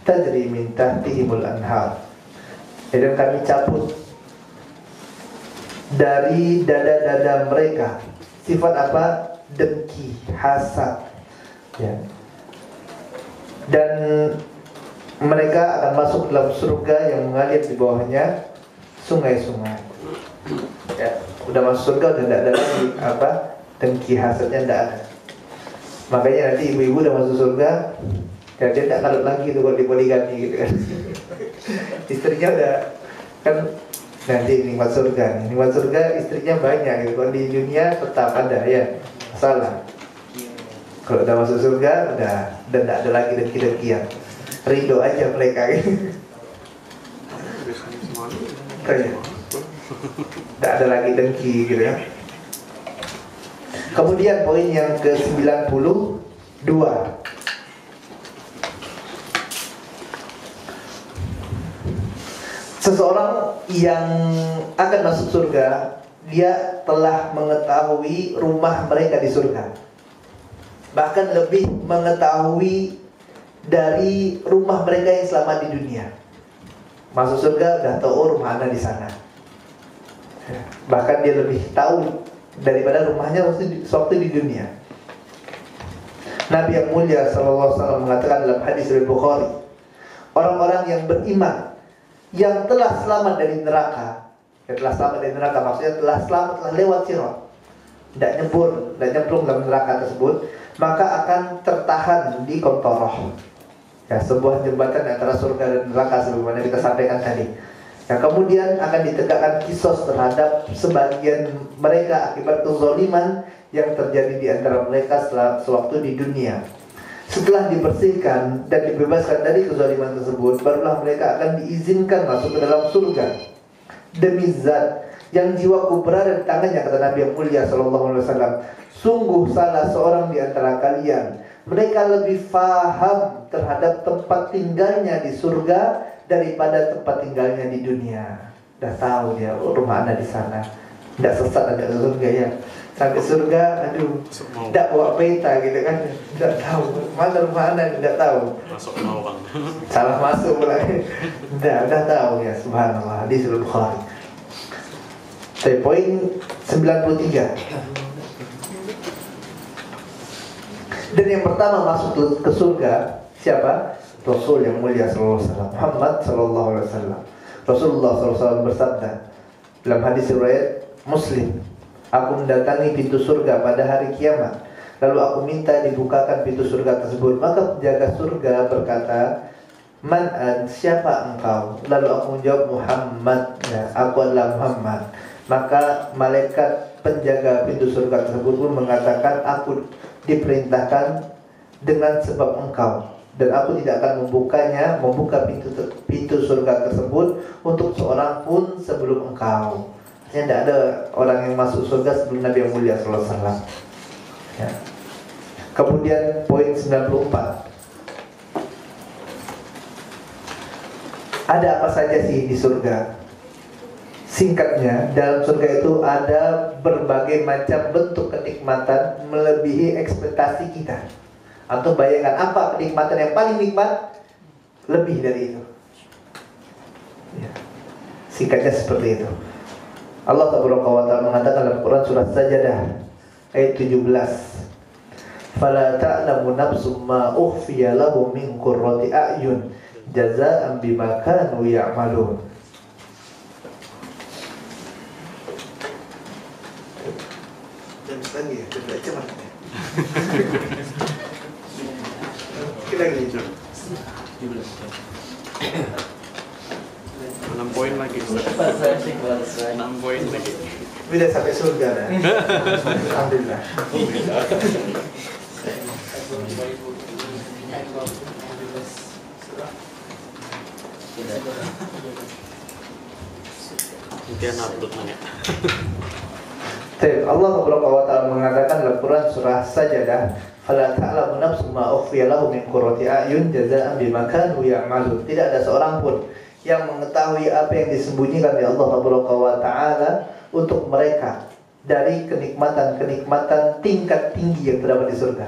Speaker 1: tajri min tahtihimul anhar. Dan kami cabut dari dada-dada mereka sifat apa? Dengki, hasad, ya. Dan mereka akan masuk dalam surga yang mengalir di bawahnya sungai-sungai. Ya, udah masuk surga udah tidak ada lagi apa? Dengki, hasadnya tidak ada. Makanya nanti ibu-ibu udah masuk surga, ya dia tidak kalut lagi tuh kalau dipoligami gitu kan. Istrinya udah kan nanti nikmat surga, nikmat surga istrinya banyak gitu. Kalau di dunia tetap ada ya, salah. Kalau udah masuk surga udah tidak ada lagi dengki-dengkian. Ridho aja mereka gitu. Tidak ada lagi dengki gitu ya. Kemudian poin yang ke-92, seseorang yang akan masuk surga, dia telah mengetahui rumah mereka di surga. Bahkan lebih mengetahui dari rumah mereka yang selama di dunia. Masuk surga udah tahu rumah Anda di sana. Bahkan dia lebih tahu daripada rumahnya waktu di dunia. Nabi yang mulia SAW mengatakan dalam hadis riwayat Bukhari, orang-orang yang beriman yang telah selamat dari neraka, yang telah selamat dari neraka maksudnya telah selamat, telah lewat sirat, tidak nyemplung dalam neraka tersebut, maka akan tertahan di Qantoroh. Ya, sebuah jembatan antara surga dan neraka sebagaimana kita sampaikan tadi. Ya, kemudian akan ditegakkan kisos terhadap sebagian mereka akibat kezaliman yang terjadi di antara mereka sewaktu di dunia. Setelah dibersihkan dan dibebaskan dari kezaliman tersebut, barulah mereka akan diizinkan masuk ke dalam surga. Demi zat yang jiwaku berada di tangannya, kata Nabi yang mulia SAW, sungguh salah seorang di antara kalian, mereka lebih faham terhadap tempat tinggalnya di surga daripada tempat tinggalnya di dunia. Dah tahu dia rumah Anda di sana, tidak sesat ada ke surga ya. Sampai surga, aduh, tidak bawa peta gitu kan, tidak tahu mana rumah Anda, tidak tahu.
Speaker 2: Masuk orang.
Speaker 1: Salah masuk pula. Dah tahu ya, subhanallah. Hadis Bukhari. Poin 93. Dan yang pertama masuk ke surga siapa? Rasul yang mulia sallallahu alaihi wasallam, Muhammad sallallahu alaihi wasallam. Rasulullah sallallahu alaihi wasallam bersabda dalam hadis riwayat Muslim, aku mendatangi pintu surga pada hari kiamat, lalu aku minta dibukakan pintu surga tersebut. Maka penjaga surga berkata, Man siapa engkau? Lalu aku menjawab, Muhammad, ya, aku adalah Muhammad. Maka malaikat penjaga pintu surga tersebut pun mengatakan, aku diperintahkan dengan sebab engkau, dan aku tidak akan membuka pintu surga tersebut untuk seorang pun sebelum engkau. Ya, tidak ada orang yang masuk surga sebelum Nabi yang mulia sallallahu alaihi wasallam. Ya. Kemudian poin 94. Ada apa saja sih di surga? Singkatnya, dalam surga itu ada berbagai macam bentuk kenikmatan melebihi ekspektasi kita. Atau bayangkan apa kenikmatan yang paling nikmat lebih dari itu. Ya. Singkatnya seperti itu. Allah Ta'ala mengatakan dalam Quran surah Sajadah ayat 17, "Fala ta'lamu nafsum ma ukhfiya lahum min qurrati a'yun jazaa'an bima kanu ya'malun." Dan lagi ya, coba cepat. Kita lagi.
Speaker 2: 6 poin lagi. 6 poin lagi.
Speaker 1: Udah sampai surga dah. Alhamdulillah.
Speaker 2: Mungkin upload mana?
Speaker 1: Allah Ta'ala mengatakan dalam Quran surah Sajadah, "Fala ta'lamu nafsun ma ukhfiya lahum min qurrati a'yun jazaa'an bima kanu ya'malun." Tidak ada seorang pun yang mengetahui apa yang disembunyikan oleh Allah Ta'ala untuk mereka dari kenikmatan-kenikmatan tingkat tinggi yang terdapat di surga.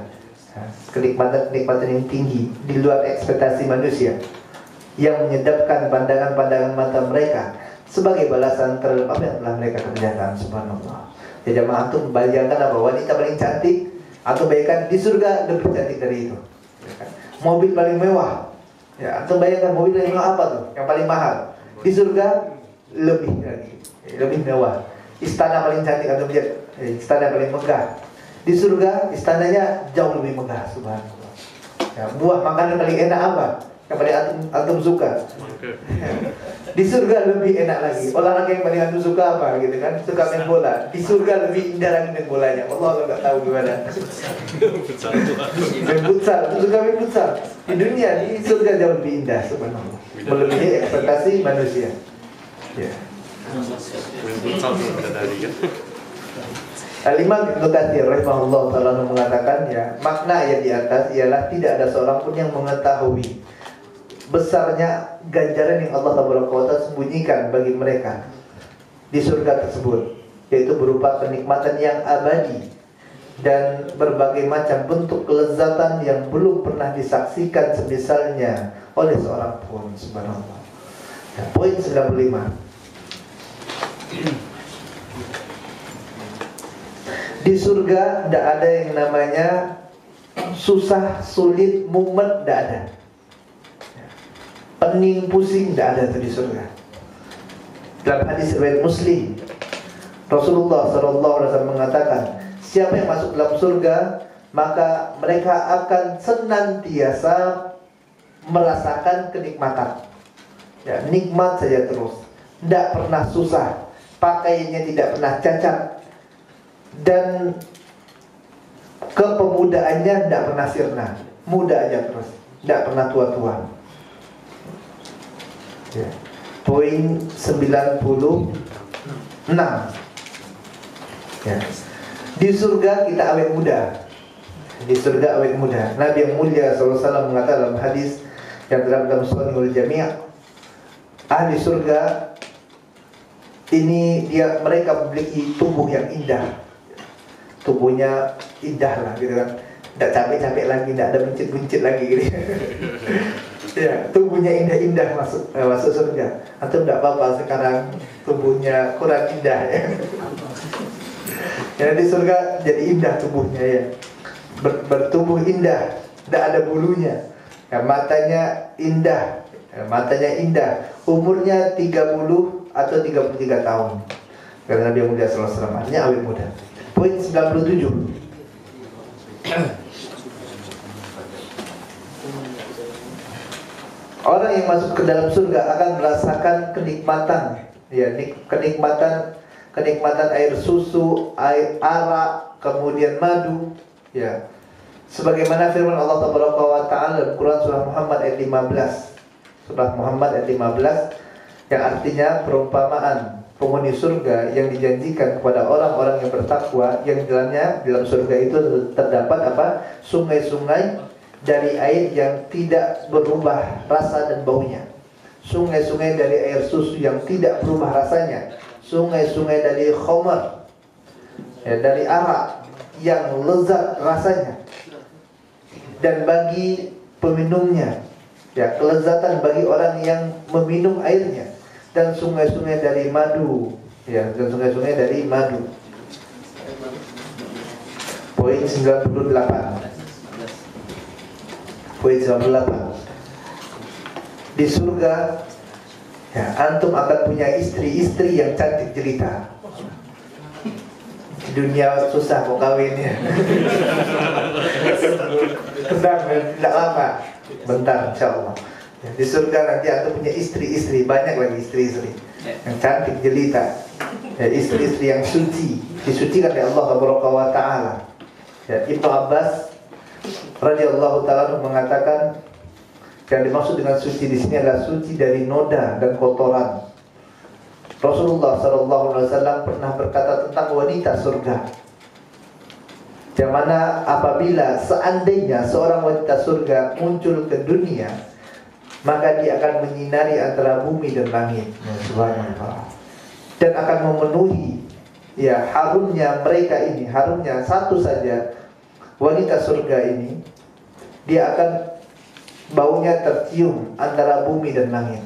Speaker 1: Kenikmatan-kenikmatan yang tinggi di luar ekspektasi manusia, yang menyedapkan pandangan-pandangan mata mereka sebagai balasan terhadap apa yang telah mereka kerjakan. Subhanallah. Ya jamaah, antum bayangkan apa wanita paling cantik, atau bayangkan di surga lebih cantik dari itu. Mobil paling mewah. Ya, antum bayangkan mobil paling mewah apa tuh? Yang paling mahal. Di surga lebih lagi, lebih mewah. Istana paling cantik, antum lihat, istana paling megah. Di surga istananya jauh lebih megah. Subhanallah. Ya, buah makanan paling enak apa? Yang paling antum suka? Di surga lebih enak lagi. Olahraga yang paling antum suka apa gitu kan? Suka main bola. Di surga lebih indah lagi main bolanya. Allah nggak tahu gimana. Main futsal, suka main futsal. Di dunia, di surga jauh lebih indah. Subhanallah. Melebihi ekspektasi manusia. Ya.
Speaker 2: Main futsal sudah dari kan.
Speaker 1: Al-Imam Ibnu Katsir rahimahullah ta'ala mengatakan, ya, makna yang di atas ialah tidak ada seorang pun yang mengetahui besarnya ganjaran yang Allah Ta'ala sembunyikan bagi mereka di surga tersebut, yaitu berupa kenikmatan yang abadi dan berbagai macam bentuk kelezatan yang belum pernah disaksikan semisalnya oleh seorang pun. Subhanallah. Nah, poin 95. Di surga tidak ada yang namanya susah, sulit, mumet, tidak ada. Pening, pusing, tidak ada itu di surga. Dalam hadis riwayat Muslim, Rasulullah SAW mengatakan, siapa yang masuk dalam surga, maka mereka akan senantiasa merasakan kenikmatan. Ya, nikmat saja terus, tidak pernah susah, pakaiannya tidak pernah cacat, dan kepemudaannya tidak pernah sirna, muda aja terus, tidak pernah tua-tua. Ya. Poin 96. Ya. Di surga kita awet muda. Di surga awet muda. Nabi yang mulia SAW mengatakan dalam hadis yang terdapat dalam Sunnahul Jami', ahli surga ini mereka memiliki tubuh yang indah. Tubuhnya indah lah gitu kan. Tidak capek-capek lagi, tidak ada buncit-buncit lagi gitu. Ya, tubuhnya indah-indah masuk surga. Atau tidak apa-apa sekarang tubuhnya kurang indah ya. Ya, di surga jadi indah tubuhnya ya. Bertubuh indah, tidak ada bulunya. Ya, matanya indah. Ya, matanya indah. Umurnya 30 atau 33 tahun. Karena Nabi mulia sallallahu alaihi wasallam, artinya awet muda. Poin 97. Orang yang masuk ke dalam surga akan merasakan kenikmatan, ya, kenikmatan air susu, air arak, kemudian madu, ya. Sebagaimana firman Allah Ta'ala dalam Quran surah Muhammad ayat 15. Surah Muhammad ayat 15 yang artinya perumpamaan penghuni surga yang dijanjikan kepada orang-orang yang bertakwa, yang dalamnya dalam surga itu terdapat apa? Sungai-sungai dari air yang tidak berubah rasa dan baunya. Sungai-sungai dari air susu yang tidak berubah rasanya. Sungai-sungai dari khamar, ya, dari arak yang lezat rasanya. Dan bagi peminumnya, ya, kelezatan bagi orang yang meminum airnya. Dan sungai-sungai dari madu, ya, dan sungai-sungai dari madu. Poin 98. Poin 98. Di surga, ya, antum akan punya istri-istri yang cantik jelita. Di dunia susah mau kawinnya. Sedang tidak lama, bentar insyaallah. Ya, di surga nanti antum punya istri-istri, banyak lagi istri-istri yang cantik jelita, ya, istri-istri yang suci, disucikan oleh Allah Subhanahu wa taala. Ya, Ibnu Abbas radhiyallahu taala mengatakan yang dimaksud dengan suci di sini adalah suci dari noda dan kotoran. Rasulullah SAW pernah berkata tentang wanita surga, yang mana apabila seandainya seorang wanita surga muncul ke dunia, maka dia akan menyinari antara bumi dan langit, subhanallah, dan akan memenuhi, ya, harumnya mereka ini, harumnya satu saja wanita surga ini, dia akan baunya tercium antara bumi dan langit.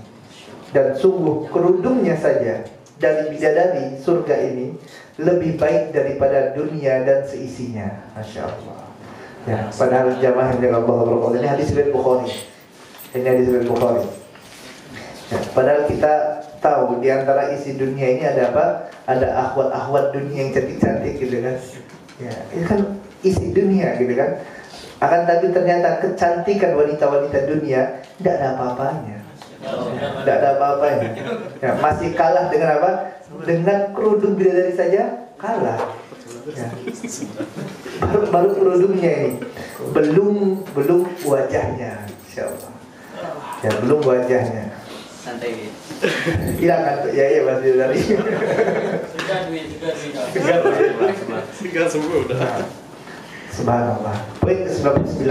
Speaker 1: Dan sungguh kerudungnya saja dari bidadari surga ini lebih baik daripada dunia dan seisinya. Masya Allah. Ya, padahal jamaah yang Allah berkata, ini hadis riwayat Bukhari. Ini hadis riwayat Bukhari. Ya, padahal kita tahu di antara isi dunia ini ada apa? Ada akhwat-akhwat dunia yang cantik-cantik gitu kan. Ya, ini kan isi dunia gitu kan. Akan tapi ternyata kecantikan wanita-wanita dunia tidak ada apa-apanya. Tidak ada apa-apanya. Ya, masih kalah dengan apa? Dengan kerudung bidadari saja kalah. Ya. Baru kerudungnya ini, belum wajahnya, insyaallah. Ya, belum wajahnya.
Speaker 2: Santai gitu.
Speaker 1: Hilang kantuk ya, ya Mas Bidadari.
Speaker 3: Segar semua udah.
Speaker 1: Nah, subhanallah. Poin ke-99.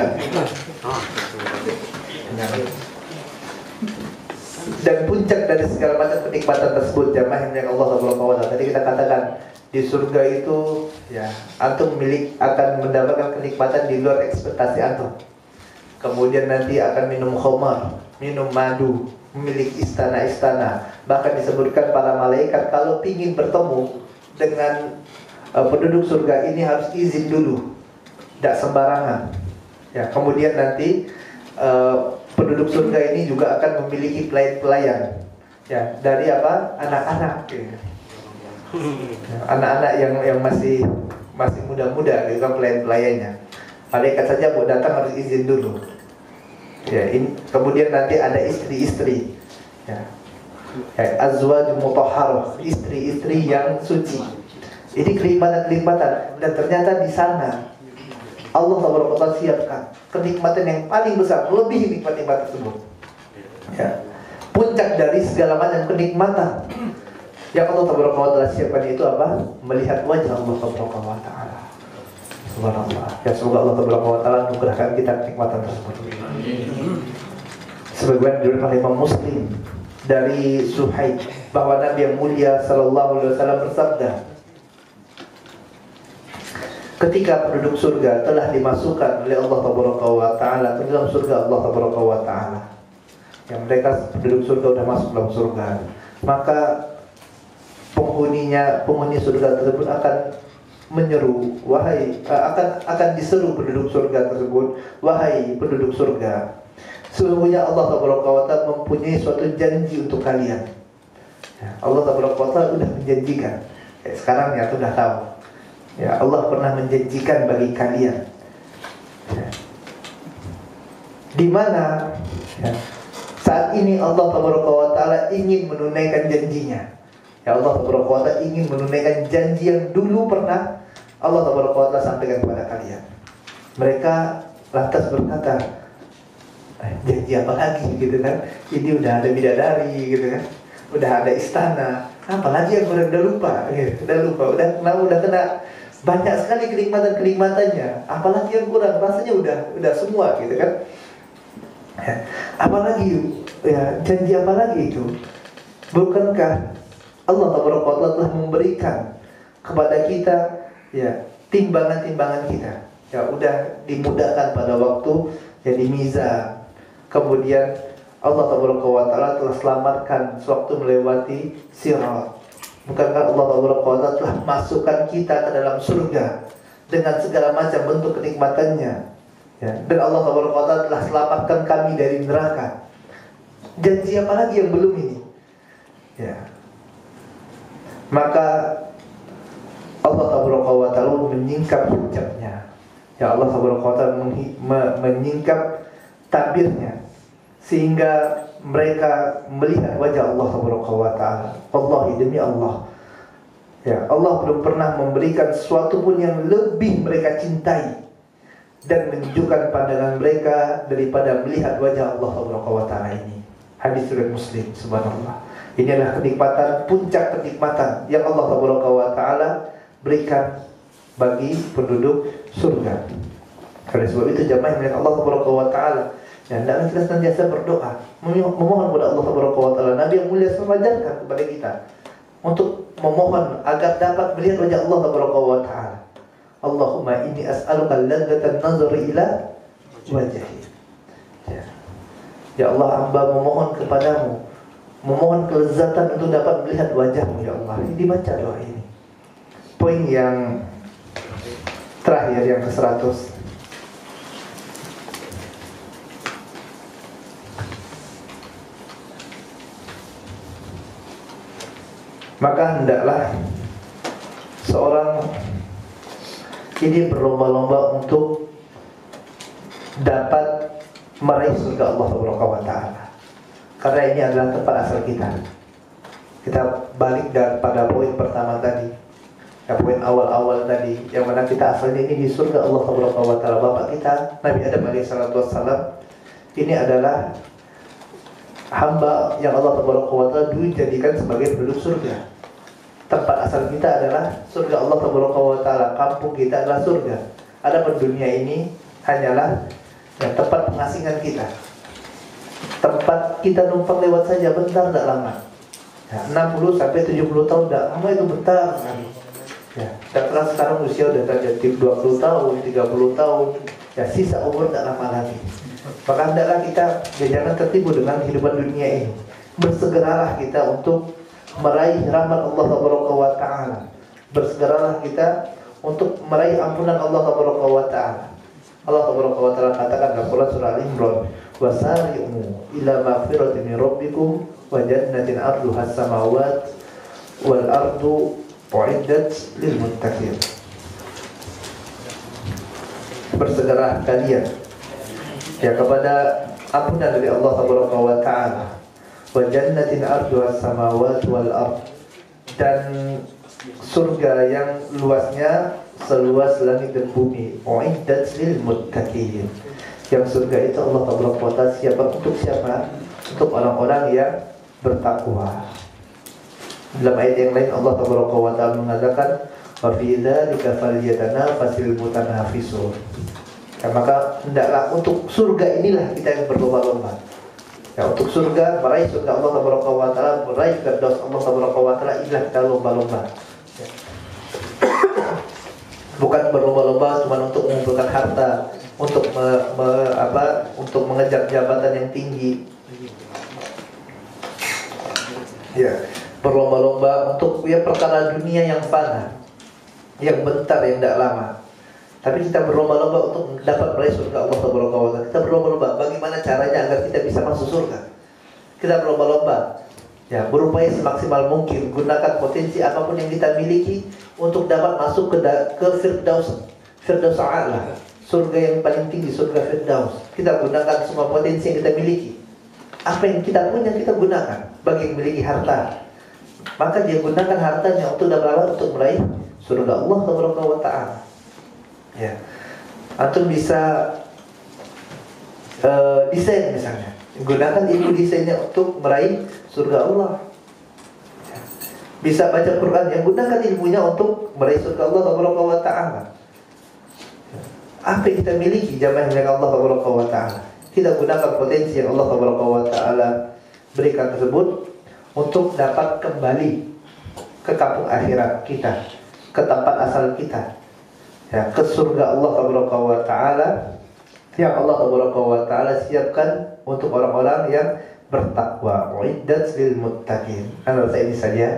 Speaker 1: Dan puncak dari segala macam kenikmatan tersebut, jamaah yang Allah Subhanahu wa taala. Tadi kita katakan di surga itu, ya, antum akan mendapatkan kenikmatan di luar ekspektasi antum. Kemudian nanti akan minum khamar, minum madu, memiliki istana-istana. Bahkan disebutkan para malaikat kalau ingin bertemu dengan penduduk surga ini harus izin dulu, tidak sembarangan. Ya, kemudian nanti penduduk surga ini juga akan memiliki pelayan-pelayan, ya, dari apa? Anak-anak, ya. Anak-anak yang masih muda-muda, gitu kan, pelayan-pelayannya. Malaikat saja mau datang harus izin dulu. Ya, kemudian nanti ada istri-istri, ya, azwaj mutahharah, istri-istri yang suci. Ini kenikmatan-kenikmatan, dan ternyata di sana Allah SWT siapkan kenikmatan yang paling besar, lebih nikmat-nikmat tersebut. Ya. Puncak dari segala macam kenikmatan yang Allah SWT siapkan itu apa? Melihat wajah Allah SWT. Subhanallah. Ya, semoga Allah SWT anugerahkan kita kenikmatan tersebut. Sebagaimana diriwayatkan oleh Imam Muslim dari Suhaib bahwa Nabi yang mulia sallallahu alaihi wasallam bersabda, ketika penduduk surga telah dimasukkan oleh Allah Taala ke dalam surga Allah Taala, yang mereka penduduk surga sudah masuk dalam surga, maka penghuni surga tersebut akan menyeru, akan diseru penduduk surga tersebut, wahai penduduk surga, sesungguhnya Allah Taala mempunyai suatu janji untuk kalian. Ya, Allah Taala sudah menjanjikan. Sekarang ya sudah tahu. Ya, Allah pernah menjanjikan bagi kalian, ya, di mana, ya, saat ini Allah Taala ingin menunaikan janjinya. Ya, Allah Taala ingin menunaikan janji yang dulu pernah Allah Taala sampaikan kepada kalian. Mereka lantas berkata, janji apa lagi gitu kan? Ini udah ada bidadari gitu kan, udah ada istana, Apalagi yang kurang, udah lupa, udah kena banyak sekali kenikmatannya. Apalagi yang kurang, rasanya udah semua gitu kan. Ya, apalagi ya, janji apa lagi itu? Bukankah Allah Taala telah memberikan kepada kita ya timbangan-timbangan kita. Ya udah dimudahkan pada waktu jadi mizan. Kemudian Allah Taala telah selamatkan sewaktu melewati sirat. Bukankah Allah Taala telah masukkan kita ke dalam surga dengan segala macam bentuk kenikmatannya, ya. Dan Allah Taala telah selamatkan kami dari neraka. Janji apa lagi yang belum ini? Ya. Maka Allah Taala menyingkap hujabnya. Ya, Allah Taala menyingkap tabirnya sehingga mereka melihat wajah Allah Taala. Wallahi, demi Allah, ya, Allah belum pernah memberikan sesuatu pun yang lebih mereka cintai dan menunjukkan pandangan mereka daripada melihat wajah Allah Taala ini. Hadis riwayat Muslim. Subhanallah. Ini adalah kenikmatan, puncak kenikmatan yang Allah Taala berikan bagi penduduk surga. Oleh sebab itu jamaah yang melihat Allah Taala, ya, hendaklah kita senantiasa berdoa, memohon kepada Allah Taala. Nabi yang mulia mengajarkan kepada kita untuk memohon agar dapat melihat wajah Allah Taala. Allahumma inni as'aluka ladzatan nazari ila wajhi. Ya Allah, hamba memohon kepadamu, memohon kelezatan untuk dapat melihat wajahmu ya Allah. Ini dibaca doa ini. Poin yang terakhir, yang ke-100. Maka hendaklah seorang ini berlomba-lomba untuk dapat meraih surga Allah Taala. Karena ini adalah tempat asal kita. Kita balik pada poin pertama tadi, ya, poin awal-awal tadi, yang mana kita asalnya ini di surga Allah Taala. Bapak kita Nabi Adam alaihissalam ini adalah hamba yang Allah Taala dulu jadikan sebagai penduduk surga. Tempat asal kita adalah surga Allah Taala. Kampung kita adalah surga. Adapun dunia ini hanyalah ya, tempat pengasingan kita. Tempat kita numpang lewat saja, bentar, tidak lama. Ya, 60 sampai 70 tahun tidak lama, itu bentar. Ya, sekarang usia udah terjadi 20 tahun, 30 tahun. Ya, sisa umur tidak lama lagi. Maka hendaklah kita jangan tertipu dengan kehidupan dunia ini. Bersegeralah kita untuk meraih rahmat Allah Taala. Bersegeralah kita untuk meraih ampunan Allah Taala. Allah Taala katakan dalam Quran surah Al-Imran, wasari'u ila maghfiratin min rabbikum wa jannatin 'arduha as-samawati wal ardu u'iddat lil muttaqin. Bersegeralah kalian ya kepada ampunan dari Allah Taala, wa jannatin 'arduha as-samawati wal ard, dan surga yang luasnya seluas langit dan bumi. U'iddat lil muttaqin. Yang surga itu Allah Taala siapa untuk siapa? Untuk orang-orang yang bertakwa. Dalam ayat yang lain Allah Taala mengatakan, wa fi dzalika falyatanafasil mutanafisun. Ya, maka hendaklah untuk surga inilah kita yang berlomba-lomba. Ya, untuk surga, meraih surga Allah Taala, meraih firdaus Allah Taala, inilah kita lomba-lomba. Ya. Bukan berlomba-lomba cuma untuk mengumpulkan harta, untuk untuk mengejar jabatan yang tinggi. Ya, berlomba-lomba untuk ya perkara dunia yang fana, yang bentar, yang tidak lama. Tapi kita berlomba-lomba untuk dapat meraih surga Allah Taala. Kita berlomba-lomba bagaimana caranya agar kita bisa masuk surga. Kita berlomba-lomba ya, berupaya semaksimal mungkin gunakan potensi apapun yang kita miliki untuk dapat masuk ke Firdaus A'la, surga yang paling tinggi, surga Firdaus. Kita gunakan semua potensi yang kita miliki. Apa yang kita punya kita gunakan. Bagi yang memiliki harta, maka dia gunakan hartanya untuk dapat untuk meraih surga Allah Taala. Ya, antum bisa desain misalnya, gunakan ilmu desainnya untuk meraih surga Allah. Ya. bisa baca Quran, yang gunakan ilmunya untuk meraih surga Allah Subhanahu wa taala. Apa yang kita miliki jamaah yang Allah Subhanahu wa taala? Kita gunakan potensi yang Allah Subhanahu wa taala berikan tersebut untuk dapat kembali ke kampung akhirat kita, ke tempat asal kita, ya, ke surga Allah Subhanahu wa taala yang Allah Subhanahu wa taala siapkan untuk orang-orang yang bertakwa. Uiddat lil muttaqin. Rasa ini saja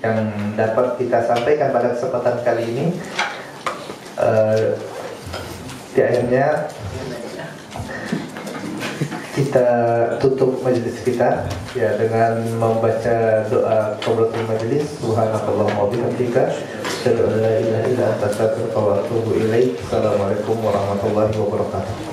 Speaker 1: yang dapat kita sampaikan pada kesempatan kali ini. Di akhirnya kita tutup majelis kita ya dengan membaca doa qablatul majelis. Subhanakallahumma wa bihamdika asyhadu an la ilaha illa anta astaghfiruka wa atubu ilaik. Assalamualaikum warahmatullahi wabarakatuh.